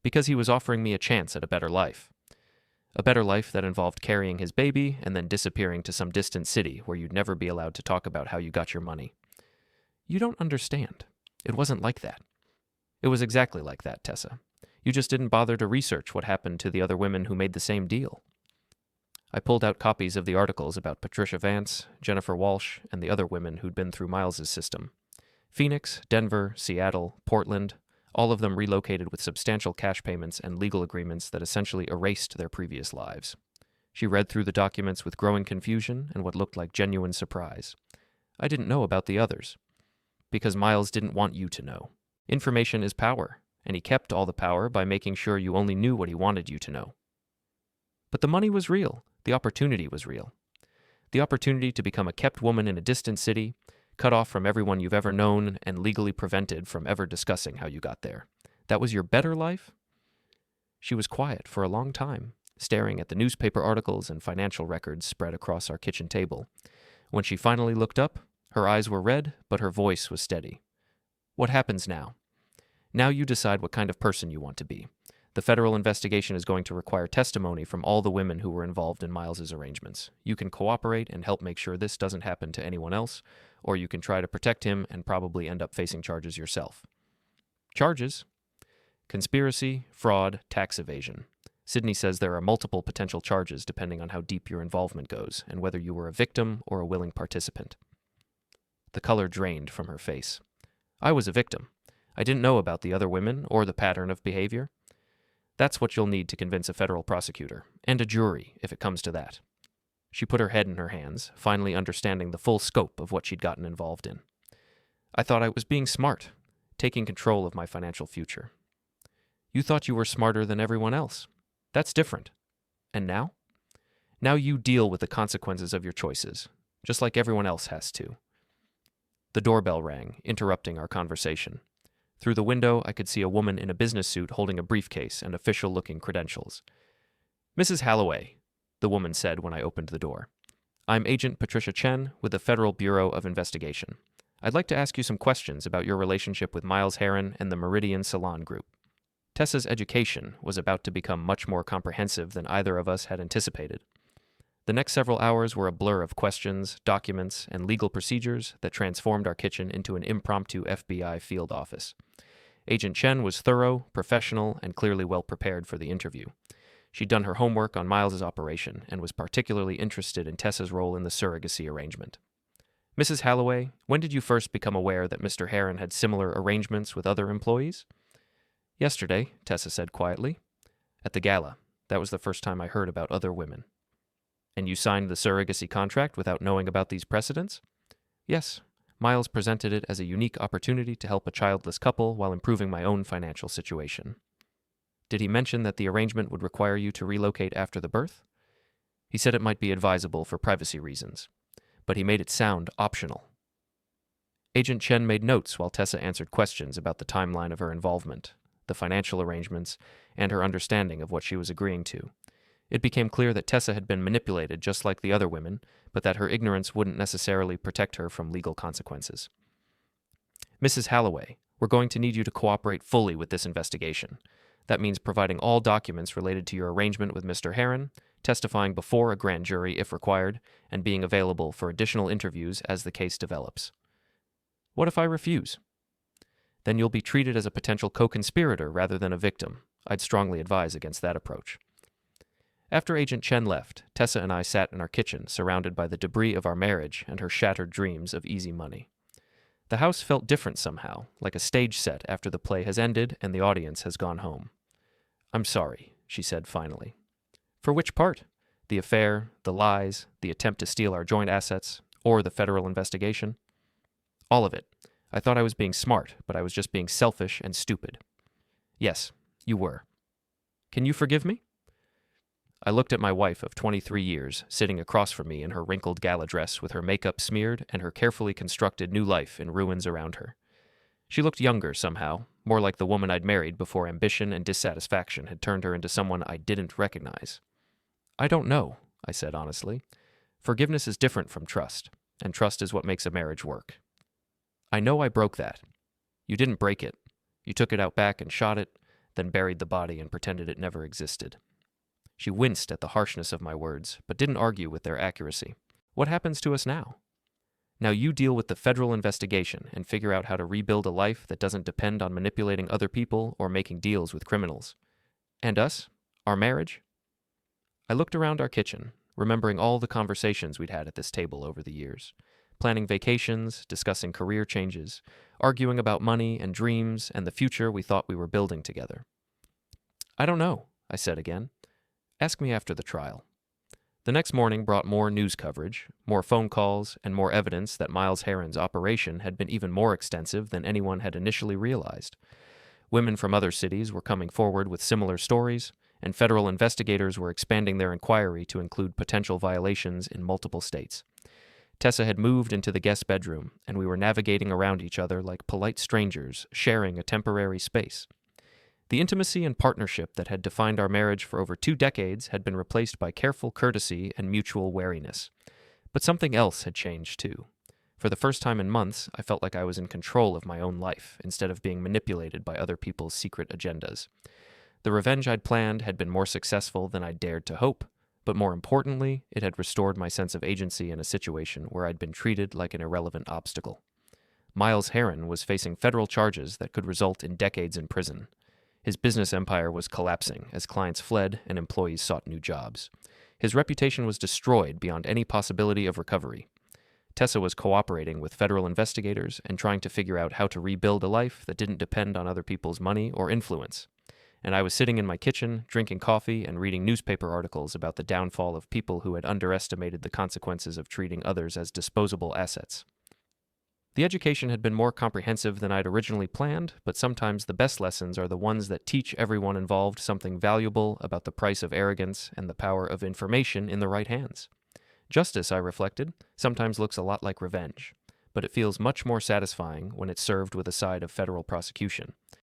Because he was offering me a chance at a better life. A better life that involved carrying his baby and then disappearing to some distant city where you'd never be allowed to talk about how you got your money. You don't understand. It wasn't like that. It was exactly like that, Tessa. You just didn't bother to research what happened to the other women who made the same deal. I pulled out copies of the articles about Patricia Vance, Jennifer Walsh, and the other women who'd been through Miles's system. Phoenix, Denver, Seattle, Portland, all of them relocated with substantial cash payments and legal agreements that essentially erased their previous lives. She read through the documents with growing confusion and what looked like genuine surprise. I didn't know about the others. Because Miles didn't want you to know. Information is power, and he kept all the power by making sure you only knew what he wanted you to know. But the money was real. The opportunity was real. The opportunity to become a kept woman in a distant city, cut off from everyone you've ever known and legally prevented from ever discussing how you got there. That was your better life? She was quiet for a long time, staring at the newspaper articles and financial records spread across our kitchen table. When she finally looked up, her eyes were red, but her voice was steady. What happens now? Now you decide what kind of person you want to be. The federal investigation is going to require testimony from all the women who were involved in Miles's arrangements. You can cooperate and help make sure this doesn't happen to anyone else, or you can try to protect him and probably end up facing charges yourself. Charges? Conspiracy, fraud, tax evasion. Sydney says there are multiple potential charges depending on how deep your involvement goes and whether you were a victim or a willing participant. The color drained from her face. I was a victim. I didn't know about the other women or the pattern of behavior. That's what you'll need to convince a federal prosecutor, and a jury, if it comes to that. She put her head in her hands, finally understanding the full scope of what she'd gotten involved in. I thought I was being smart, taking control of my financial future. You thought you were smarter than everyone else. That's different. And now? Now you deal with the consequences of your choices, just like everyone else has to. The doorbell rang, interrupting our conversation. Through the window, I could see a woman in a business suit holding a briefcase and official-looking credentials. Mrs. Halloway, the woman said when I opened the door. I'm Agent Patricia Chen with the Federal Bureau of Investigation. I'd like to ask you some questions about your relationship with Miles Heron and the Meridian Salon Group. Tessa's education was about to become much more comprehensive than either of us had anticipated. The next several hours were a blur of questions, documents, and legal procedures that transformed our kitchen into an impromptu FBI field office. Agent Chen was thorough, professional, and clearly well prepared for the interview. She'd done her homework on Miles's operation and was particularly interested in Tessa's role in the surrogacy arrangement. Mrs. Halloway, when did you first become aware that Mr. Heron had similar arrangements with other employees? Yesterday, Tessa said quietly. At the gala. That was the first time I heard about other women. And you signed the surrogacy contract without knowing about these precedents? Yes, Miles presented it as a unique opportunity to help a childless couple while improving my own financial situation. Did he mention that the arrangement would require you to relocate after the birth? He said it might be advisable for privacy reasons, but he made it sound optional. Agent Chen made notes while Tessa answered questions about the timeline of her involvement, the financial arrangements, and her understanding of what she was agreeing to. It became clear that Tessa had been manipulated just like the other women, but that her ignorance wouldn't necessarily protect her from legal consequences. Mrs. Halloway, we're going to need you to cooperate fully with this investigation. That means providing all documents related to your arrangement with Mr. Heron, testifying before a grand jury if required, and being available for additional interviews as the case develops. What if I refuse? Then you'll be treated as a potential co-conspirator rather than a victim. I'd strongly advise against that approach. After Agent Chen left, Tessa and I sat in our kitchen, surrounded by the debris of our marriage and her shattered dreams of easy money. The house felt different somehow, like a stage set after the play has ended and the audience has gone home. I'm sorry, she said finally. For which part? The affair, the lies, the attempt to steal our joint assets, or the federal investigation? All of it. I thought I was being smart, but I was just being selfish and stupid. Yes, you were. Can you forgive me? I looked at my wife of 23 years, sitting across from me in her wrinkled gala dress with her makeup smeared and her carefully constructed new life in ruins around her. She looked younger somehow, more like the woman I'd married before ambition and dissatisfaction had turned her into someone I didn't recognize. I don't know, I said honestly. Forgiveness is different from trust, and trust is what makes a marriage work. I know I broke that. You didn't break it. You took it out back and shot it, then buried the body and pretended it never existed. She winced at the harshness of my words, but didn't argue with their accuracy. What happens to us now? Now you deal with the federal investigation and figure out how to rebuild a life that doesn't depend on manipulating other people or making deals with criminals. And us? Our marriage? I looked around our kitchen, remembering all the conversations we'd had at this table over the years, planning vacations, discussing career changes, arguing about money and dreams and the future we thought we were building together. I don't know, I said again. Ask me after the trial. The next morning brought more news coverage, more phone calls, and more evidence that Miles Heron's operation had been even more extensive than anyone had initially realized. Women from other cities were coming forward with similar stories, and federal investigators were expanding their inquiry to include potential violations in multiple states. Tessa had moved into the guest bedroom, and we were navigating around each other like polite strangers, sharing a temporary space. The intimacy and partnership that had defined our marriage for over 2 decades had been replaced by careful courtesy and mutual wariness. But something else had changed, too. For the first time in months, I felt like I was in control of my own life, instead of being manipulated by other people's secret agendas. The revenge I'd planned had been more successful than I'd dared to hope, but more importantly, it had restored my sense of agency in a situation where I'd been treated like an irrelevant obstacle. Miles Heron was facing federal charges that could result in decades in prison. His business empire was collapsing as clients fled and employees sought new jobs. His reputation was destroyed beyond any possibility of recovery. Tessa was cooperating with federal investigators and trying to figure out how to rebuild a life that didn't depend on other people's money or influence. And I was sitting in my kitchen, drinking coffee and reading newspaper articles about the downfall of people who had underestimated the consequences of treating others as disposable assets. The education had been more comprehensive than I'd originally planned, but sometimes the best lessons are the ones that teach everyone involved something valuable about the price of arrogance and the power of information in the right hands. Justice, I reflected, sometimes looks a lot like revenge, but it feels much more satisfying when it's served with a side of federal prosecution.